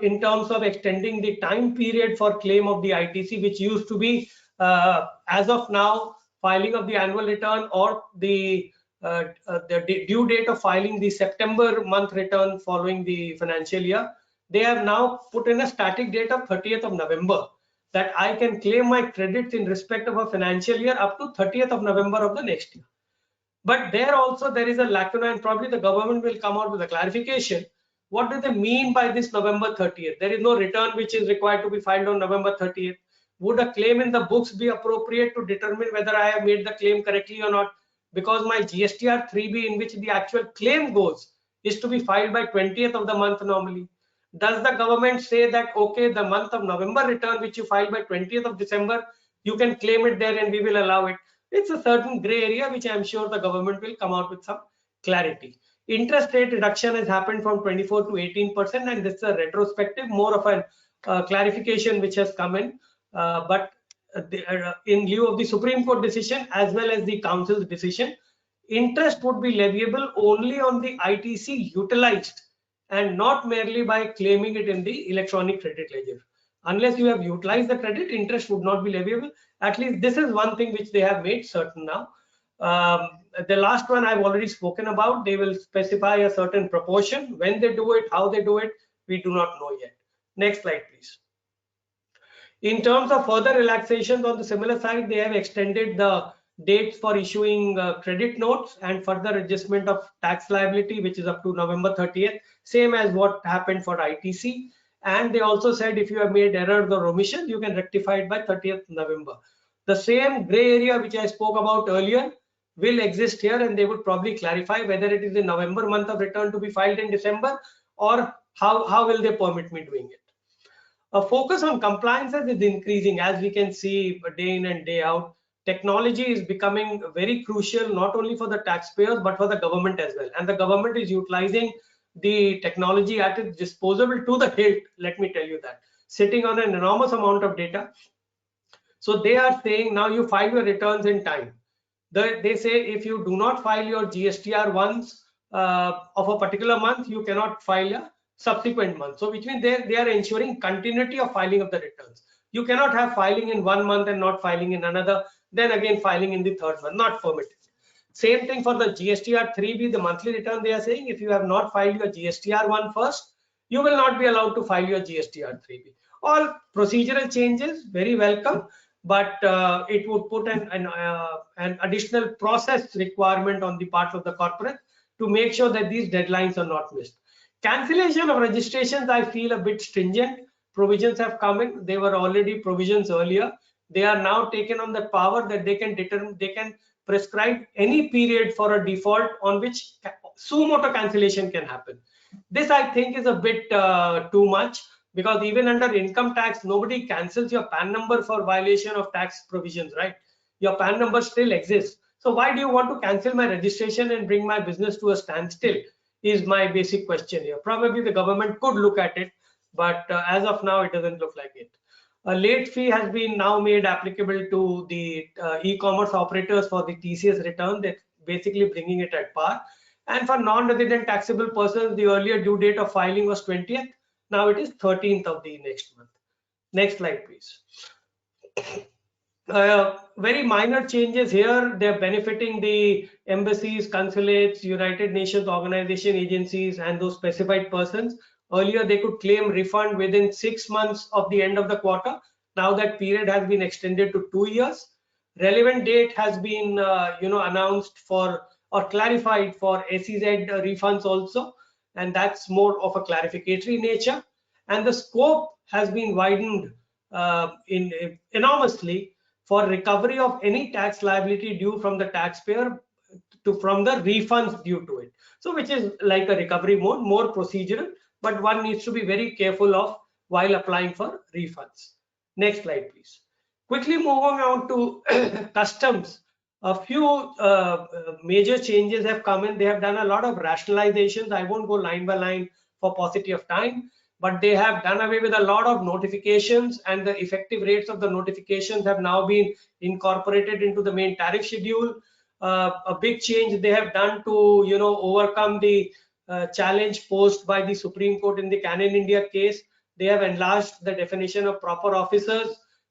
in terms of extending the time period for claim of the ITC, which used to be as of now filing of the annual return, or the due date of filing the September month return following the financial year. They have now put in a static date of 30th of November, that I can claim my credits in respect of a financial year up to 30th of November of the next year. But there also there is a lacuna, and probably the government will come out with a clarification. What do they mean by this November 30th? There is no return which is required to be filed on November 30th. Would a claim in the books be appropriate to determine whether I have made the claim correctly or not? Because my GSTR 3B, in which the actual claim goes, is to be filed by 20th of the month normally. Does the government say that, okay, the month of November return which you file by 20th of December, you can claim it there and we will allow it? It's a certain gray area which I'm sure the government will come out with some clarity. Interest rate reduction has happened from 24 to 18%, and this is a retrospective, more of a clarification which has come in. But in lieu of the Supreme Court decision as well as the Council's decision, interest would be leviable only on the ITC utilized, and not merely by claiming it in the electronic credit ledger. Unless you have utilized the credit, interest would not be leviable. At least this is one thing which they have made certain now. The last one I've already spoken about. They will specify a certain proportion. When they do it, how they do it, we do not know yet. Next slide, please. In terms of further relaxations on the similar side, they have extended the dates for issuing credit notes and further adjustment of tax liability, which is up to November 30th, same as what happened for ITC. And they also said if you have made errors or omission, you can rectify it by 30th November. The same gray area which I spoke about earlier will exist here, and they would probably clarify whether it is the November month of return to be filed in December, or how will they permit me doing it. A focus on compliances is increasing, as we can see day in and day out. Technology is becoming very crucial, not only for the taxpayers but for the government as well, and the government is utilizing the technology at its disposal to the hilt. Let me tell you that, sitting on an enormous amount of data. So they are saying now you file your returns in time. They say if you do not file your GSTR once of a particular month, you cannot file a subsequent month. So which means they are ensuring continuity of filing of the returns. You cannot have filing in one month and not filing in another, then again filing in the third month, not permitted. Same thing for the GSTR 3B, the monthly return. They are saying if you have not filed your GSTR 1 first, you will not be allowed to file your GSTR 3B. All procedural changes, very welcome, but it would put an additional process requirement on the part of the corporate to make sure that these deadlines are not missed. Cancellation of registrations, I feel a bit stringent. Provisions have come in. They were already provisions earlier. They are now taken on the power that they can determine, they can prescribe any period for a default on which suo motu cancellation can happen. This I think is a bit too much, because even under income tax, nobody cancels your PAN number for violation of tax provisions, right? Your PAN number still exists. So why do you want to cancel my registration and bring my business to a standstill is my basic question here. Probably the government could look at it, but as of now, it doesn't look like it. A late fee has been now made applicable to the e-commerce operators for the TCS return. That's basically bringing it at par. And for non-resident taxable persons, the earlier due date of filing was 20th. Now it is 13th of the next month. Next slide, please. Very minor changes here. They're benefiting the embassies, consulates, United Nations organization agencies, and those specified persons. Earlier, they could claim refund within 6 months of the end of the quarter. Now that period has been extended to 2 years. Relevant date has been announced for or clarified for SEZ refunds also, and that's more of a clarificatory nature. And the scope has been widened enormously for recovery of any tax liability due from the taxpayer from the refunds due to it. So which is like a recovery mode, more procedural, but one needs to be very careful of while applying for refunds. Next slide, please. Quickly moving on to customs. A few major changes have come in. They have done a lot of rationalizations. I won't go line by line for paucity of time, but they have done away with a lot of notifications, and the effective rates of the notifications have now been incorporated into the main tariff schedule. A big change they have done to overcome the challenge posed by the Supreme Court in the Canon India case. They have enlarged the definition of proper officers.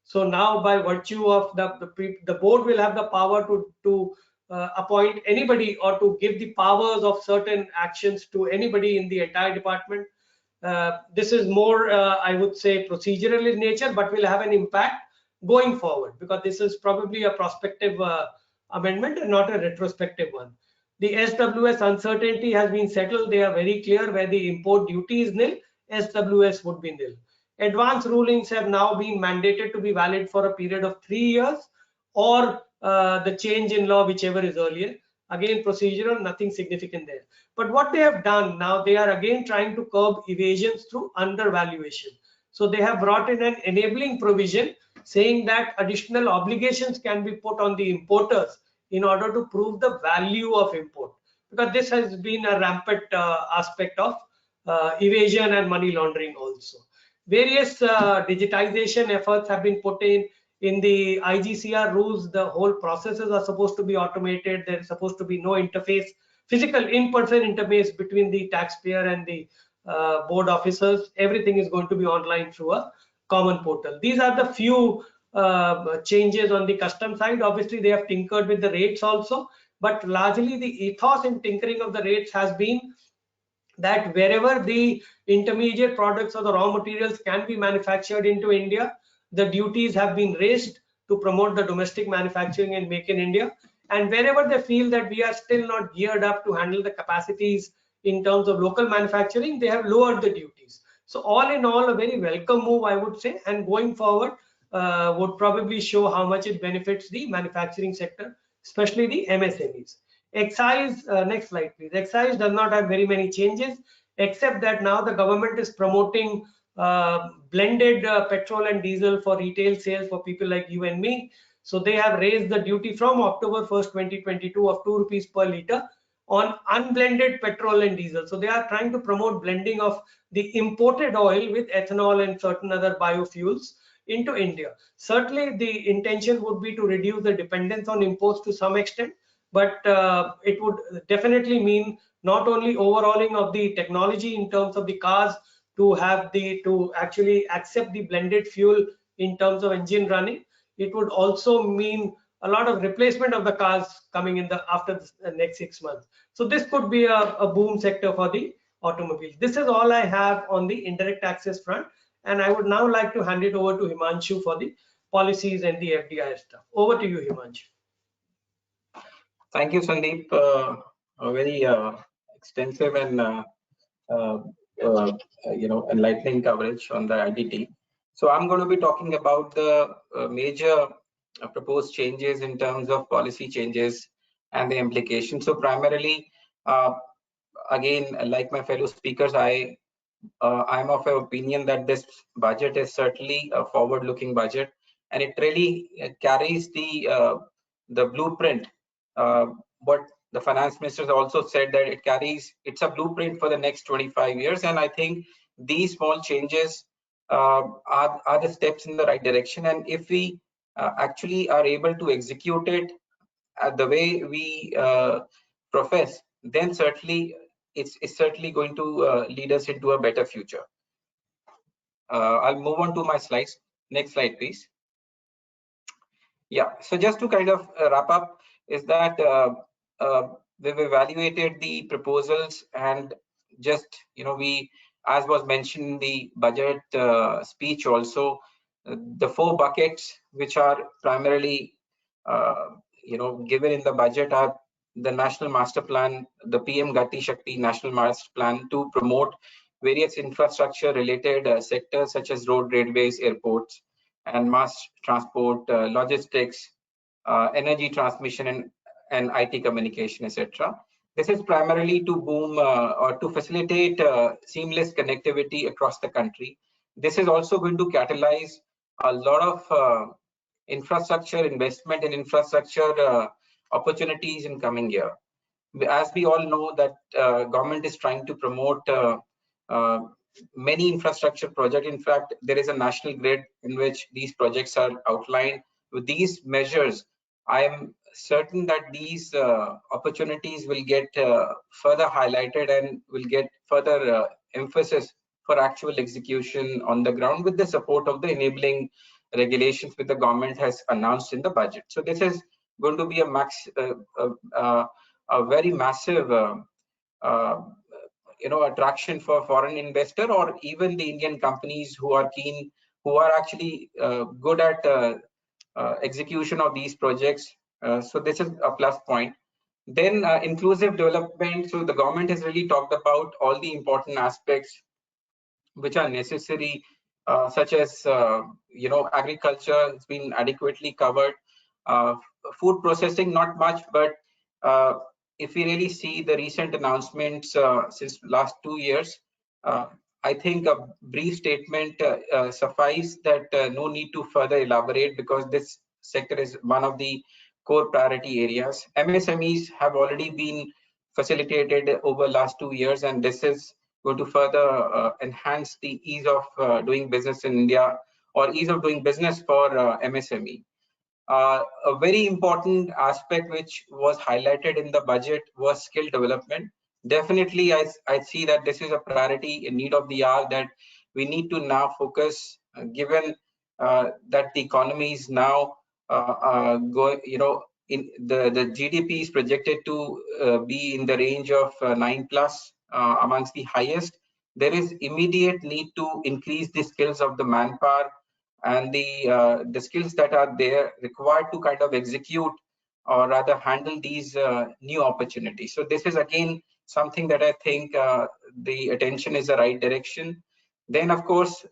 So now, by virtue of the board will have the power to appoint anybody or to give the powers of certain actions to anybody in the entire department. This is more, I would say, procedural in nature, but will have an impact going forward, because this is probably a prospective amendment and not a retrospective one. The SWS uncertainty has been settled. They are very clear where the import duty is nil, SWS would be nil. Advance rulings have now been mandated to be valid for a period of 3 years, or the change in law, whichever is earlier. Again, procedural, nothing significant there. But what they have done now, they are again trying to curb evasions through undervaluation. So they have brought in an enabling provision saying that additional obligations can be put on the importers in order to prove the value of import, because this has been a rampant aspect of evasion and money laundering also. Various digitization efforts have been put in the IGCR rules. The whole processes are supposed to be automated. There is supposed to be no interface, physical in-person interface between the taxpayer and the board officers. Everything is going to be online through a common portal. These are the few changes on the custom side. Obviously, they have tinkered with the rates also, but largely the ethos in tinkering of the rates has been that wherever the intermediate products or the raw materials can be manufactured into India, the duties have been raised to promote the domestic manufacturing and make in India. And wherever they feel that we are still not geared up to handle the capacities in terms of local manufacturing, they have lowered the duties. So all in all, a very welcome move, I would say, and going forward would probably show how much it benefits the manufacturing sector, especially the MSMEs. Excise, next slide please. Excise does not have very many changes, except that now the government is promoting blended petrol and diesel for retail sales for people like you and me. So they have raised the duty from October 1st, 2022 of 2 rupees per litre on unblended petrol and diesel. So they are trying to promote blending of the imported oil with ethanol and certain other biofuels into India. Certainly the intention would be to reduce the dependence on imports to some extent, but it would definitely mean not only overhauling of the technology in terms of the cars to actually accept the blended fuel in terms of engine running. It would also mean a lot of replacement of the cars coming in after the next 6 months. So this could be a boom sector for the automobile. This is all I have on the indirect taxes front, and I would now like to hand it over to Himanshu for the policies and the FDI stuff. Over to you, Himanshu. Thank you, Sundeep. A very extensive and enlightening coverage on the IDT. So I'm going to be talking about the major proposed changes in terms of policy changes and the implications. So primarily, again, like my fellow speakers, I'm of an opinion that this budget is certainly a forward-looking budget, and it really carries the blueprint. What the finance minister also said, that it's a blueprint for the next 25 years, and I think these small changes are the steps in the right direction. And if we actually are able to execute it the way we profess, then certainly it's certainly going to lead us into a better future. I'll move on to my slides. Next slide, please. Yeah, so just to kind of wrap up is that we've evaluated the proposals, and just we, as was mentioned in the budget speech also, the 4 buckets which are primarily given in the budget are the National Master Plan, the PM Gati Shakti National Master Plan to promote various infrastructure related sectors such as road, railways, airports, and mass transport, logistics, energy transmission, and IT communication, etc. This is primarily to boom or to facilitate seamless connectivity across the country. This is also going to catalyze a lot of infrastructure investment and infrastructure opportunities in coming year. As we all know that government is trying to promote many infrastructure projects. In fact, there is a national grid in which these projects are outlined. With these measures, I am certain that these opportunities will get further highlighted and will get further emphasis for actual execution on the ground with the support of the enabling regulations which the government has announced in the budget. So this is going to be a very massive attraction for foreign investor or even the Indian companies who are keen, who are actually good at execution of these projects. So this is a plus point. Then inclusive development. So the government has really talked about all the important aspects which are necessary, such as agriculture has been adequately covered. Food processing, not much, but if we really see the recent announcements since last 2 years, I think a brief statement suffice that no need to further elaborate because this sector is one of the core priority areas. MSMEs have already been facilitated over last 2 years, and this is going to further enhance the ease of doing business in India or ease of doing business for MSME. A very important aspect which was highlighted in the budget was skill development. Definitely, I see that this is a priority in need of the hour, that we need to now focus, given that the economy is now going, in the GDP is projected to be in the range of 9+ amongst the highest. There is immediate need to increase the skills of the manpower and the skills that are there required to kind of execute or rather handle these new opportunities. So this is again something that I think the attention is the right direction. Then of course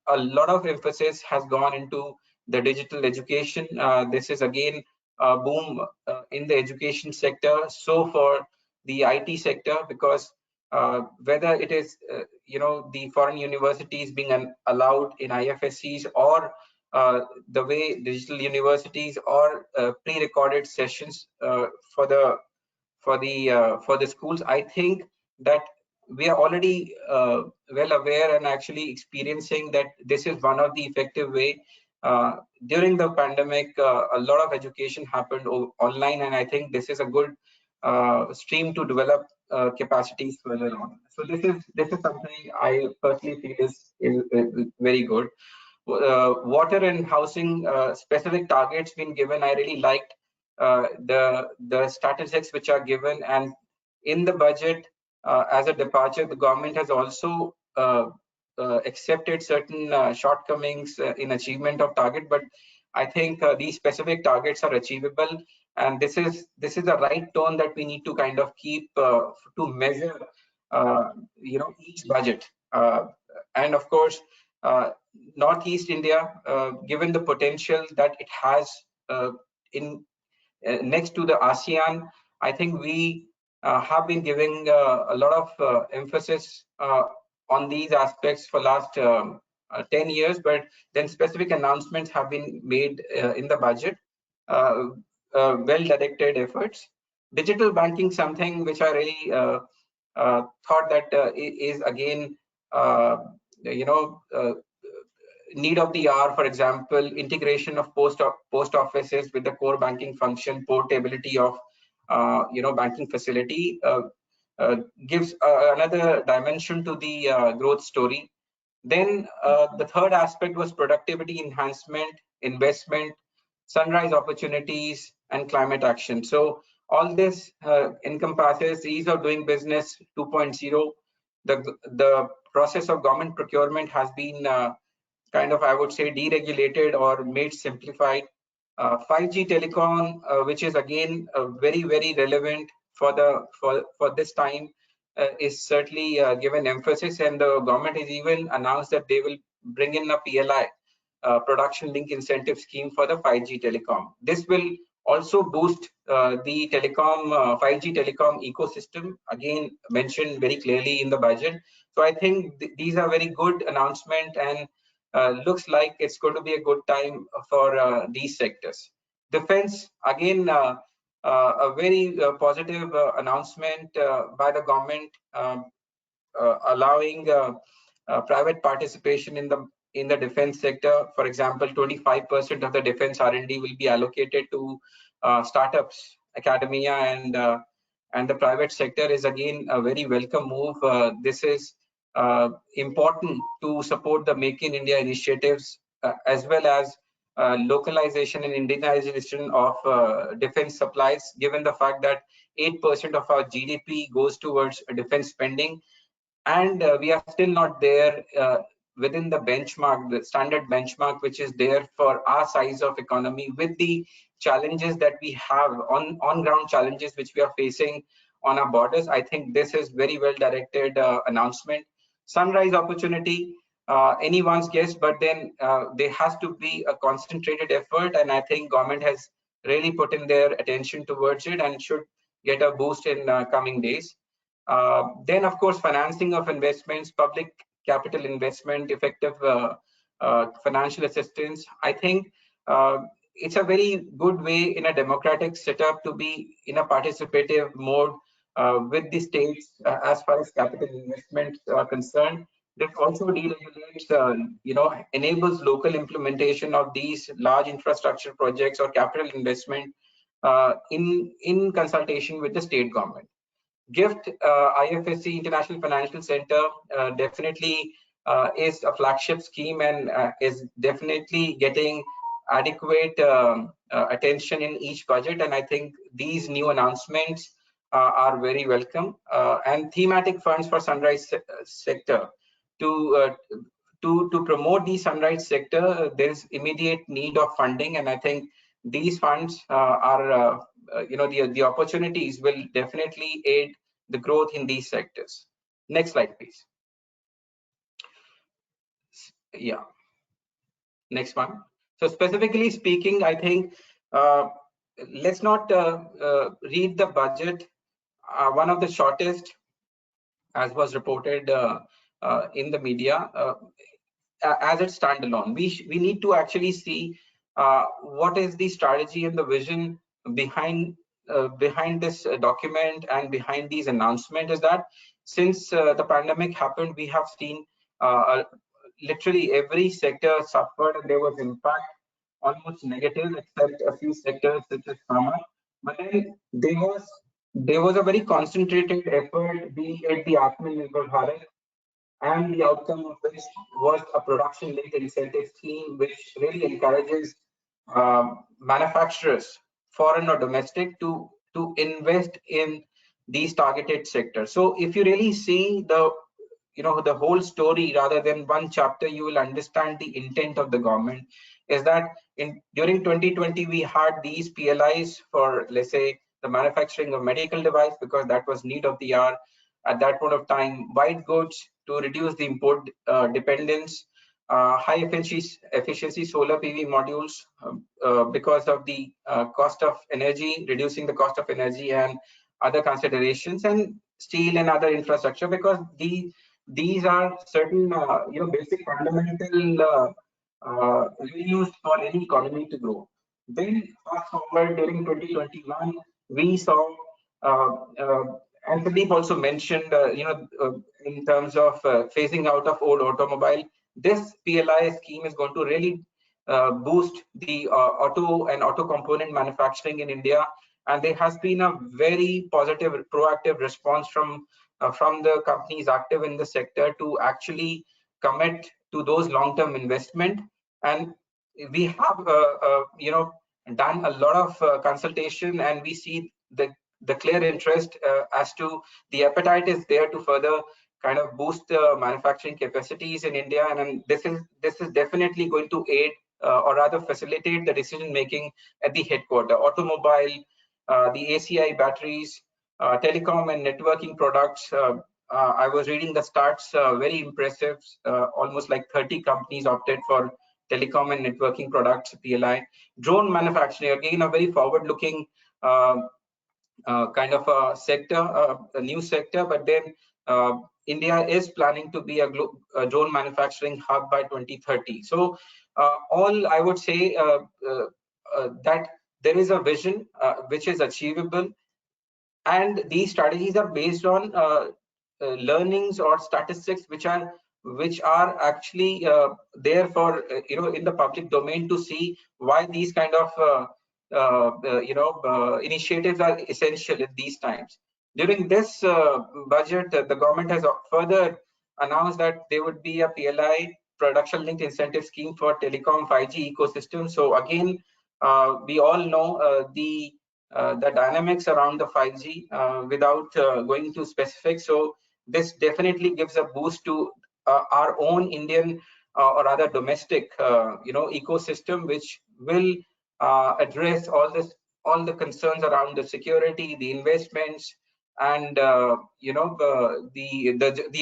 a lot of emphasis has gone into the digital education. This is again a boom in the education sector, so for the IT sector, because whether it is the foreign universities being allowed in IFSCs or the way digital universities or pre-recorded sessions for the schools, I think that we are already well aware and actually experiencing that this is one of the effective way. During the pandemic, a lot of education happened online, and I think this is a good stream to develop capacities further on. So this is something I personally feel is very good. Water and housing specific targets been given. I really liked the statistics which are given, and in the budget as a departure, the government has also accepted certain shortcomings in achievement of target, but I think these specific targets are achievable, and this is the right tone that we need to kind of keep to measure each budget. And of course Northeast India, given the potential that it has in next to the ASEAN, I think we have been giving a lot of emphasis on these aspects for last 10 years, but then specific announcements have been made in the budget. Well-directed efforts. Digital banking, something which I really thought that is again need of the hour. For example, integration of post offices with the core banking function, portability of banking facility gives another dimension to the growth story. Then the third aspect was productivity enhancement, investment, sunrise opportunities, and climate action. So all this encompasses ease of doing business 2.0. The process of government procurement has been kind of, I would say, deregulated or made simplified. 5G telecom, which is again very relevant for this time, is certainly given emphasis, and the government has even announced that they will bring in a PLI, production link incentive scheme for the 5G telecom. This will also boost the telecom 5G telecom ecosystem, again mentioned very clearly in the budget. So I think these are very good announcement, and looks like it's going to be a good time for these sectors. Defense, again, a very positive announcement by the government, allowing private participation in the defense sector. For example, 25% of the defense R&D will be allocated to startups, academia, and the private sector is again a very welcome move. This is important to support the Make in India initiatives, as well as localization and Indianization of defense supplies, given the fact that 8% of our GDP goes towards defense spending, and we are still not there within the benchmark, the standard benchmark, which is there for our size of economy, with the challenges that we have on ground challenges which we are facing on our borders. I think this is very well directed announcement. Sunrise opportunity, anyone's guess, but then there has to be a concentrated effort, and I think government has really put in their attention towards it and should get a boost in coming days. Then, of course, financing of investments, public capital investment, effective financial assistance. I think it's a very good way in a democratic setup to be in a participative mode with the states as far as capital investments are concerned. That also deregulates, enables local implementation of these large infrastructure projects or capital investment in consultation with the state government. GIFT, IFSC, International Financial Center, definitely is a flagship scheme and is definitely getting adequate attention in each budget. And I think these new announcements are very welcome. And thematic funds for sunrise sector. To promote the sunrise sector, there is immediate need of funding, and I think these funds are, the opportunities will definitely aid the growth in these sectors. Next slide, please. Yeah. Next one. So specifically speaking, I think let's not read the budget. One of the shortest, as was reported in the media, as it standalone. We need to actually see what is the strategy and the vision behind this document and behind these announcements. Is that since the pandemic happened, we have seen literally every sector suffered, and there was impact almost negative, except a few sectors such as pharma. But then there was a very concentrated effort, be it the Atmanirbhar Bharat, and the outcome of which was a production-linked incentive scheme, which really encourages manufacturers, foreign or domestic, to invest in these targeted sectors. So if you really see the whole story rather than one chapter, you will understand the intent of the government. Is that during 2020 we had these PLIs for, let's say, the manufacturing of medical device, because that was need of the hour at that point of time. White goods to reduce the import dependence, high efficiency solar PV modules because of the cost of energy, reducing the cost of energy and other considerations, and steel and other infrastructure, because these are certain basic fundamental revenues for any economy to grow. Then fast forward during 2021, we saw and Sundeep also mentioned, in terms of phasing out of old automobile, this PLI scheme is going to really boost the auto and auto component manufacturing in India. And there has been a very positive, proactive response from the companies active in the sector to actually commit to those long-term investment. And we have, done a lot of consultation, and we see the clear interest as to the appetite is there to further kind of boost the manufacturing capacities in India, and this is definitely going to aid or rather facilitate the decision making at the headquarters. Automobile, the ACI batteries, telecom and networking products. I was reading the stats, very impressive. Almost like 30 companies opted for telecom and networking products, PLI. Drone manufacturing, again, a very forward-looking kind of a sector, a new sector, but then India is planning to be a drone manufacturing hub by 2030. So all I would say that there is a vision which is achievable, and these strategies are based on learnings or statistics which are actually there for in the public domain to see why these kind of initiatives are essential at these times. During this budget, the government has further announced that there would be a PLI, production linked incentive scheme for telecom 5G ecosystem. So again, we all know the dynamics around the 5G without going into specifics. So this definitely gives a boost to our own Indian or rather domestic ecosystem, which will address all the concerns around the security, the investments, and the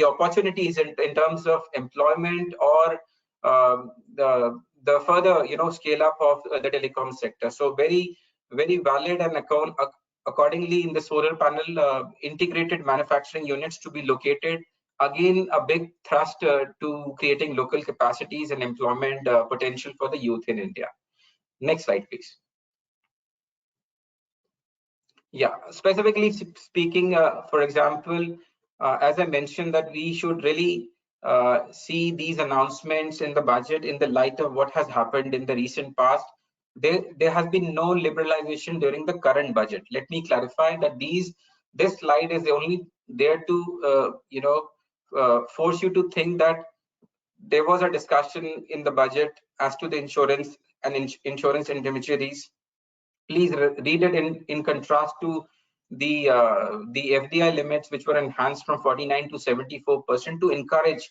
opportunities in terms of employment or the further scale up of the telecom sector. So very valid, and accordingly in the solar panel integrated manufacturing units to be located. Again, a big thrust to creating local capacities and employment potential for the youth in India. Next slide, please. Yeah, specifically speaking, for example, as I mentioned, that we should really see these announcements in the budget in the light of what has happened in the recent past. There has been no liberalization during the current budget. Let me clarify that this slide is only there to force you to think that there was a discussion in the budget as to the insurance and insurance intermediaries. Please read it in contrast to the FDI limits, which were enhanced from 49 to 74% to encourage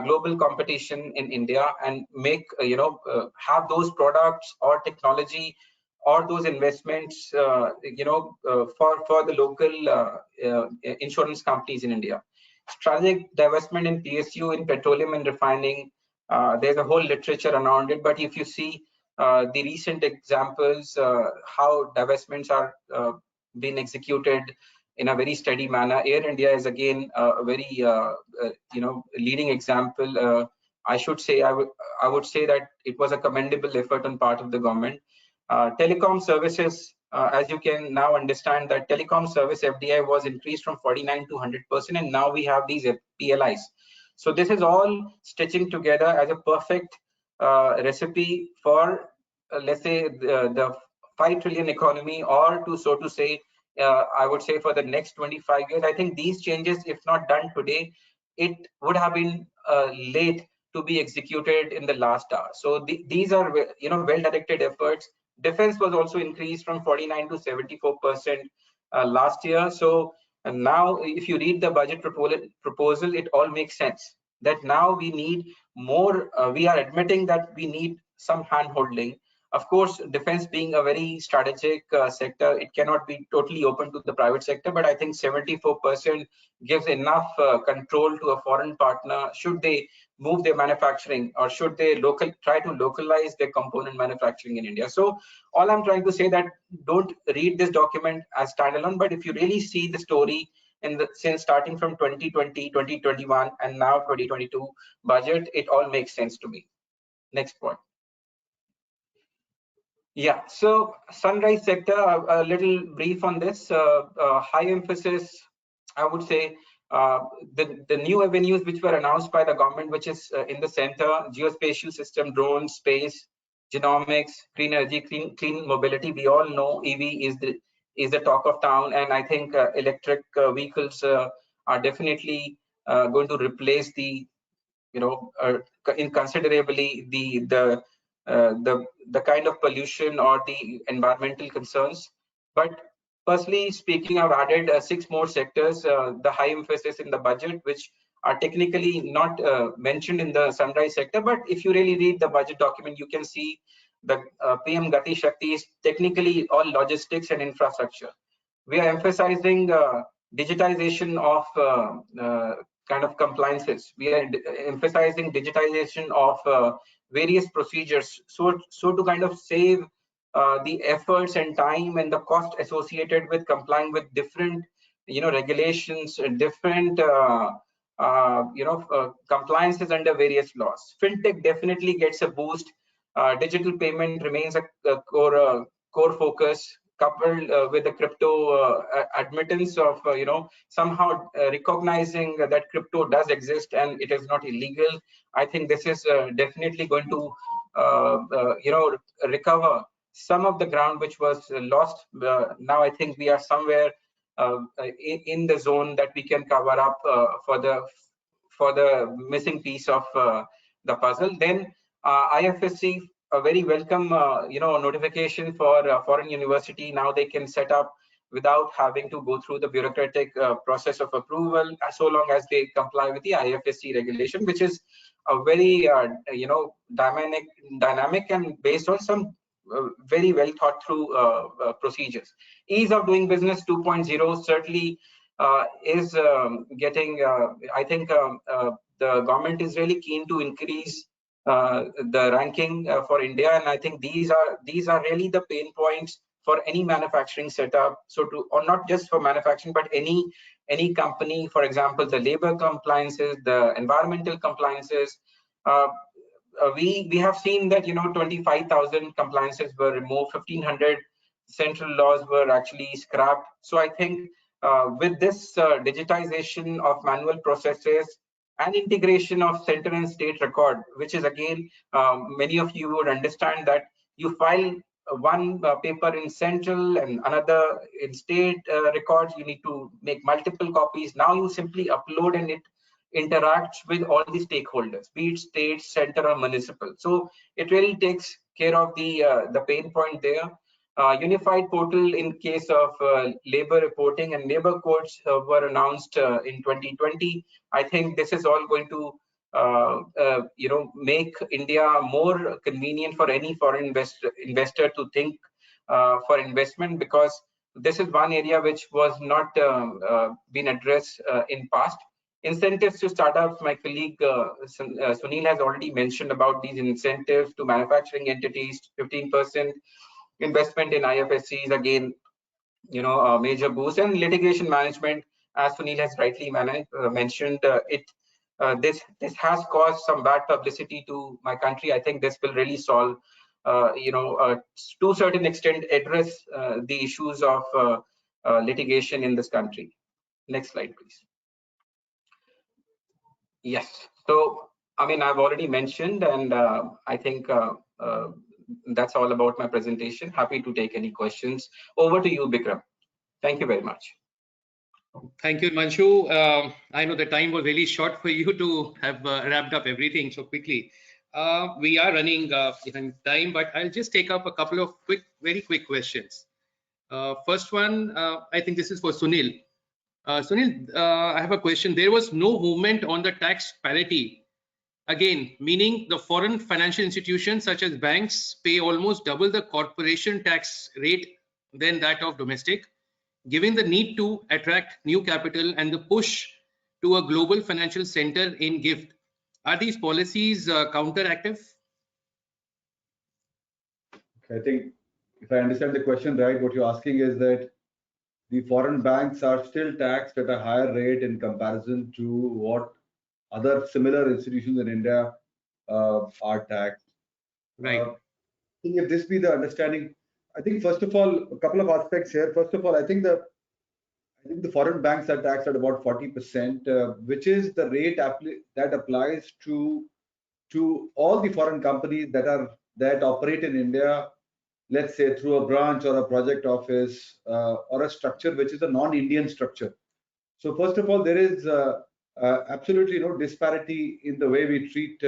global competition in India and make have those products or technology or those investments for the local insurance companies in India. Strategic divestment in PSU in petroleum and refining. There's a whole literature around it, but if you see the recent examples, how divestments are being executed in a very steady manner. Air India is again a very leading example. I should say I would say that it was a commendable effort on part of the government. Telecom services, as you can now understand, that telecom service FDI was increased from 49 to 100%, and now we have these PLIs. So this is all stitching together as a perfect recipe for let's say the 5 trillion economy, or to so to say I would say for the next 25 years. I think these changes, if not done today, it would have been late to be executed in the last hour. So these are well-directed efforts. Defense was also increased from 49 to 74% last year. So and now if you read the budget proposal, it all makes sense that now we need more. We are admitting that we need some hand holding. Of course, defense being a very strategic sector, it cannot be totally open to the private sector, but I think 74% gives enough control to a foreign partner should they move their manufacturing, or should they try to localize their component manufacturing in India. So all I'm trying to say that don't read this document as standalone, but if you really see the story since starting from 2020, 2021, and now 2022 budget, it all makes sense to me. Next point. Yeah, so sunrise sector, a little brief on this. High emphasis, I would say, the new avenues which were announced by the government, which is in the center: geospatial system, drones, space, genomics, clean energy, clean mobility. We all know EV is the talk of town, and I think electric vehicles are definitely going to replace the inconsiderably the kind of pollution or the environmental concerns. But personally speaking, I've added 6 more sectors, the high emphasis in the budget, which are technically not mentioned in the sunrise sector, but if you really read the budget document, you can see the PM Gati Shakti is technically all logistics and infrastructure. We are emphasizing digitization of kind of compliances. We are emphasizing digitization of various procedures, so to kind of save the efforts and time and the cost associated with complying with different regulations, different compliances under various laws. Fintech definitely gets a boost. Digital payment remains a core focus, coupled with the crypto admittance of somehow recognizing that crypto does exist and it is not illegal. I think this is definitely going to recover some of the ground which was lost. Now I think we are somewhere in the zone that we can cover up for the missing piece of the puzzle. Then IFSC, a very welcome notification for foreign university. Now they can set up without having to go through the bureaucratic process of approval, so long as they comply with the IFSC regulation, which is a very dynamic and based on some very well thought through procedures. Ease of doing business 2.0 certainly is getting, I think the government is really keen to increase the ranking for India, and I think these are really the pain points for any manufacturing setup. So or not just for manufacturing, but any company, for example, the labor compliances, the environmental compliances. We have seen that 25,000 compliances were removed, 1,500 central laws were actually scrapped. So I think with this digitization of manual processes and integration of center and state record, which is again, many of you would understand that you file one paper in central and another in state records, you need to make multiple copies. Now you simply upload and it interacts with all the stakeholders, be it state, center, or municipal. So it really takes care of the pain point there. Unified portal in case of labor reporting and labor codes were announced in 2020. I think this is all going to make India more convenient for any foreign investor to think for investment, because this is one area which was not been addressed in past. Incentives to startups, my colleague Sunil has already mentioned about these incentives to manufacturing entities. 15% investment in IFSCs, again, a major boost. And litigation management, as Sunil has rightly mentioned, this has caused some bad publicity to my country. I think this will really solve, to a certain extent, address the issues of litigation in this country. Next slide, please. Yes. So, I mean, I've already mentioned, and I think that's all about my presentation. Happy to take any questions. Over to you, Bikram. Thank you very much. Thank you, Himanshu. I know the time was really short for you to have wrapped up everything so quickly. We are running behind time, but I'll just take up a couple of very quick questions. First one, I think this is for Sunil. Sunil, I have a question. There was no movement on the tax parity. Again, meaning the foreign financial institutions such as banks pay almost double the corporation tax rate than that of domestic. Given the need to attract new capital and the push to a global financial center in GIFT, are these policies counteractive? I think if I understand the question right, what you're asking is that the foreign banks are still taxed at a higher rate in comparison to what other similar institutions in India are taxed. Right. I think if this be the understanding, I think first of all, a couple of aspects here. First of all, I think the foreign banks are taxed at about 40%, which is the rate that applies to all the foreign companies that operate in India, let's say through a branch or a project office or a structure which is a non-Indian structure. So first of all, there is absolutely no disparity in the way we treat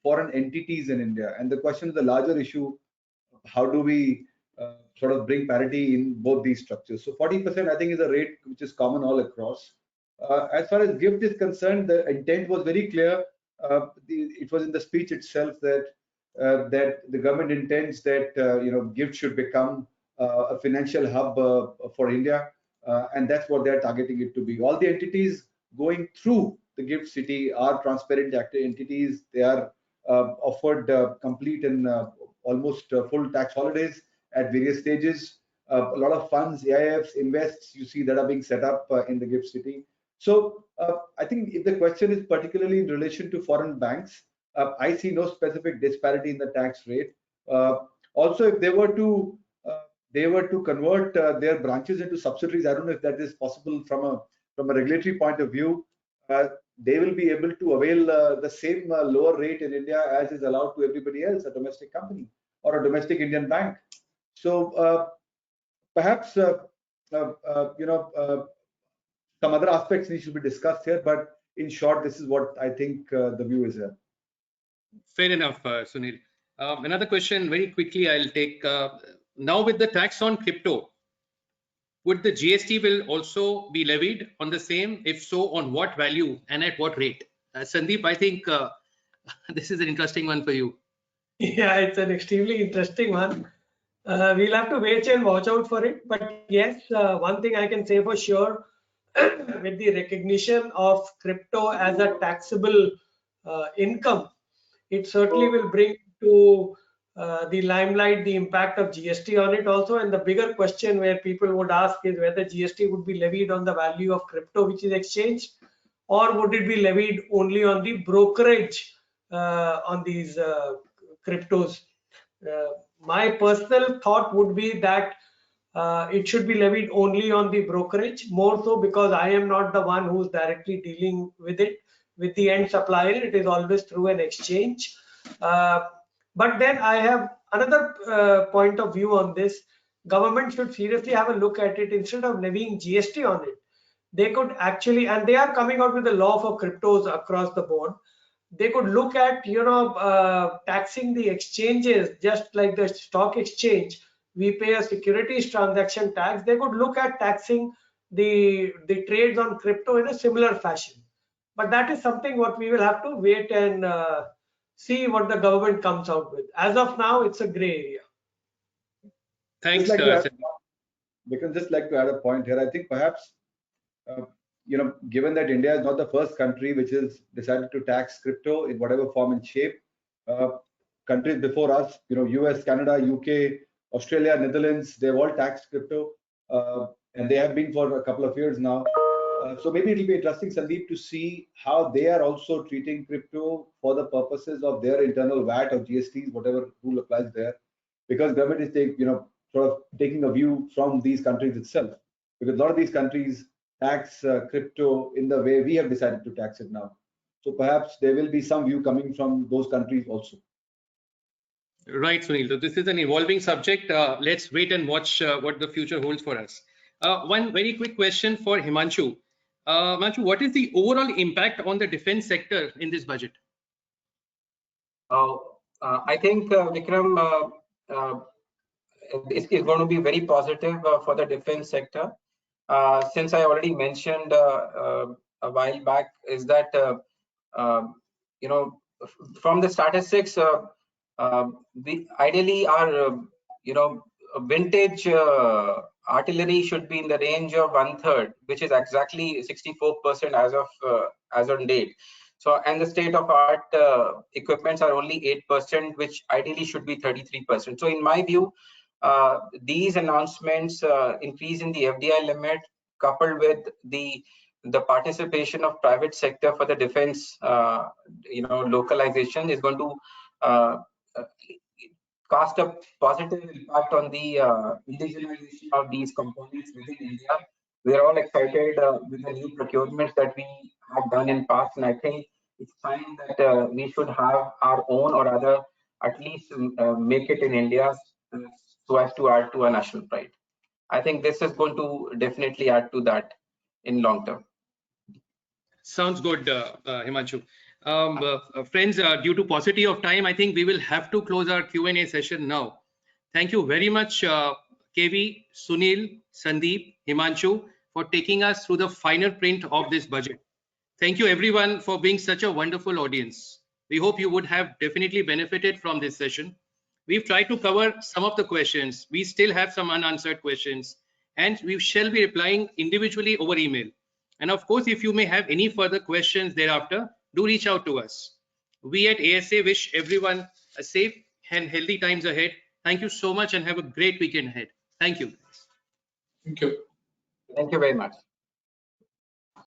foreign entities in India. And the question is the larger issue: how do we sort of bring parity in both these structures? So 40%, I think, is a rate which is common all across. As far as gift is concerned, the intent was very clear. It was in the speech itself that the government intends that gift should become a financial hub for India, and that's what they're targeting it to be. All the entities going through the gift city are transparent entities. They are offered complete and almost full tax holidays at various stages. A lot of funds, AIFs, invests, you see, that are being set up in the gift city. So I think if the question is particularly in relation to foreign banks, I see no specific disparity in the tax rate. Also, if they were to convert their branches into subsidiaries, I don't know if that is possible from a regulatory point of view. They will be able to avail the same lower rate in India as is allowed to everybody else, a domestic company or a domestic Indian bank. So perhaps some other aspects need to be discussed here, but in short, this is what I think the view is here. Fair enough, Sunil. Another question very quickly I'll take. Now with the tax on crypto, would the GST will also be levied on the same? If so, on what value and at what rate? Sundeep, I think this is an interesting one for you. Yeah, it's an extremely interesting one. We'll have to wait and watch out for it. But yes, one thing I can say for sure, with the recognition of crypto as a taxable income, it certainly will bring to the limelight the impact of GST on it also. And the bigger question where people would ask is whether GST would be levied on the value of crypto which is exchanged, or would it be levied only on the brokerage on these cryptos. My personal thought would be that it should be levied only on the brokerage, more so because I am not the one who's directly dealing with it, with the end supplier. It is always through an exchange. But then I have another point of view on this. Government should seriously have a look at it. Instead of levying GST on it, they could actually, and they are coming out with a law for cryptos across the board. They could look at taxing the exchanges, just like the stock exchange. We pay a securities transaction tax. They could look at taxing the trades on crypto in a similar fashion. But that is something what we will have to wait and see what the government comes out with. As of now, it's a gray area. Thanks. Because just like to add a point here, I think perhaps given that India is not the first country which has decided to tax crypto in whatever form and shape, countries before us, US, Canada, UK, Australia, Netherlands, they've all taxed crypto, and they have been for a couple of years now. So maybe it'll be interesting, Sundeep, to see how they are also treating crypto for the purposes of their internal VAT or GSTs, whatever rule applies there, because government is sort of taking a view from these countries itself, because a lot of these countries tax crypto in the way we have decided to tax it now. So perhaps there will be some view coming from those countries also. Right, Sunil. So this is an evolving subject. Let's wait and watch what the future holds for us. One very quick question for Himanshu. Himanshu, what is the overall impact on the defense sector in this budget? I think, Vikram, it's going to be very positive for the defense sector. Since I already mentioned a while back, is that from the statistics, we ideally our vintage artillery should be in the range of 1/3, which is exactly 64% as on date. So, and the state of art equipments are only 8%, which ideally should be 33%. So, in my view, these announcements, increase in the FDI limit, coupled with the participation of private sector for the defense, localization, is going to cast a positive impact on the indigenization of these components within India. We are all excited with the new procurements that we have done in past, and I think it's time that we should have our own, or rather, at least make it in India, so as to add to our national pride. I think this is going to definitely add to that in long term. Sounds good, Himanshu. Friends, due to paucity of time, I think we will have to close our Q&A session now. Thank you very much, KV, Sunil, Sundeep, Himanshu, for taking us through the finer print of this budget. Thank you everyone for being such a wonderful audience. We hope you would have definitely benefited from this session. We've tried to cover some of the questions. We still have some unanswered questions, and we shall be replying individually over email. And of course, if you may have any further questions thereafter, do reach out to us. We at ASA wish everyone a safe and healthy times ahead. Thank you so much and have a great weekend ahead. Thank you. Thank you. Thank you very much.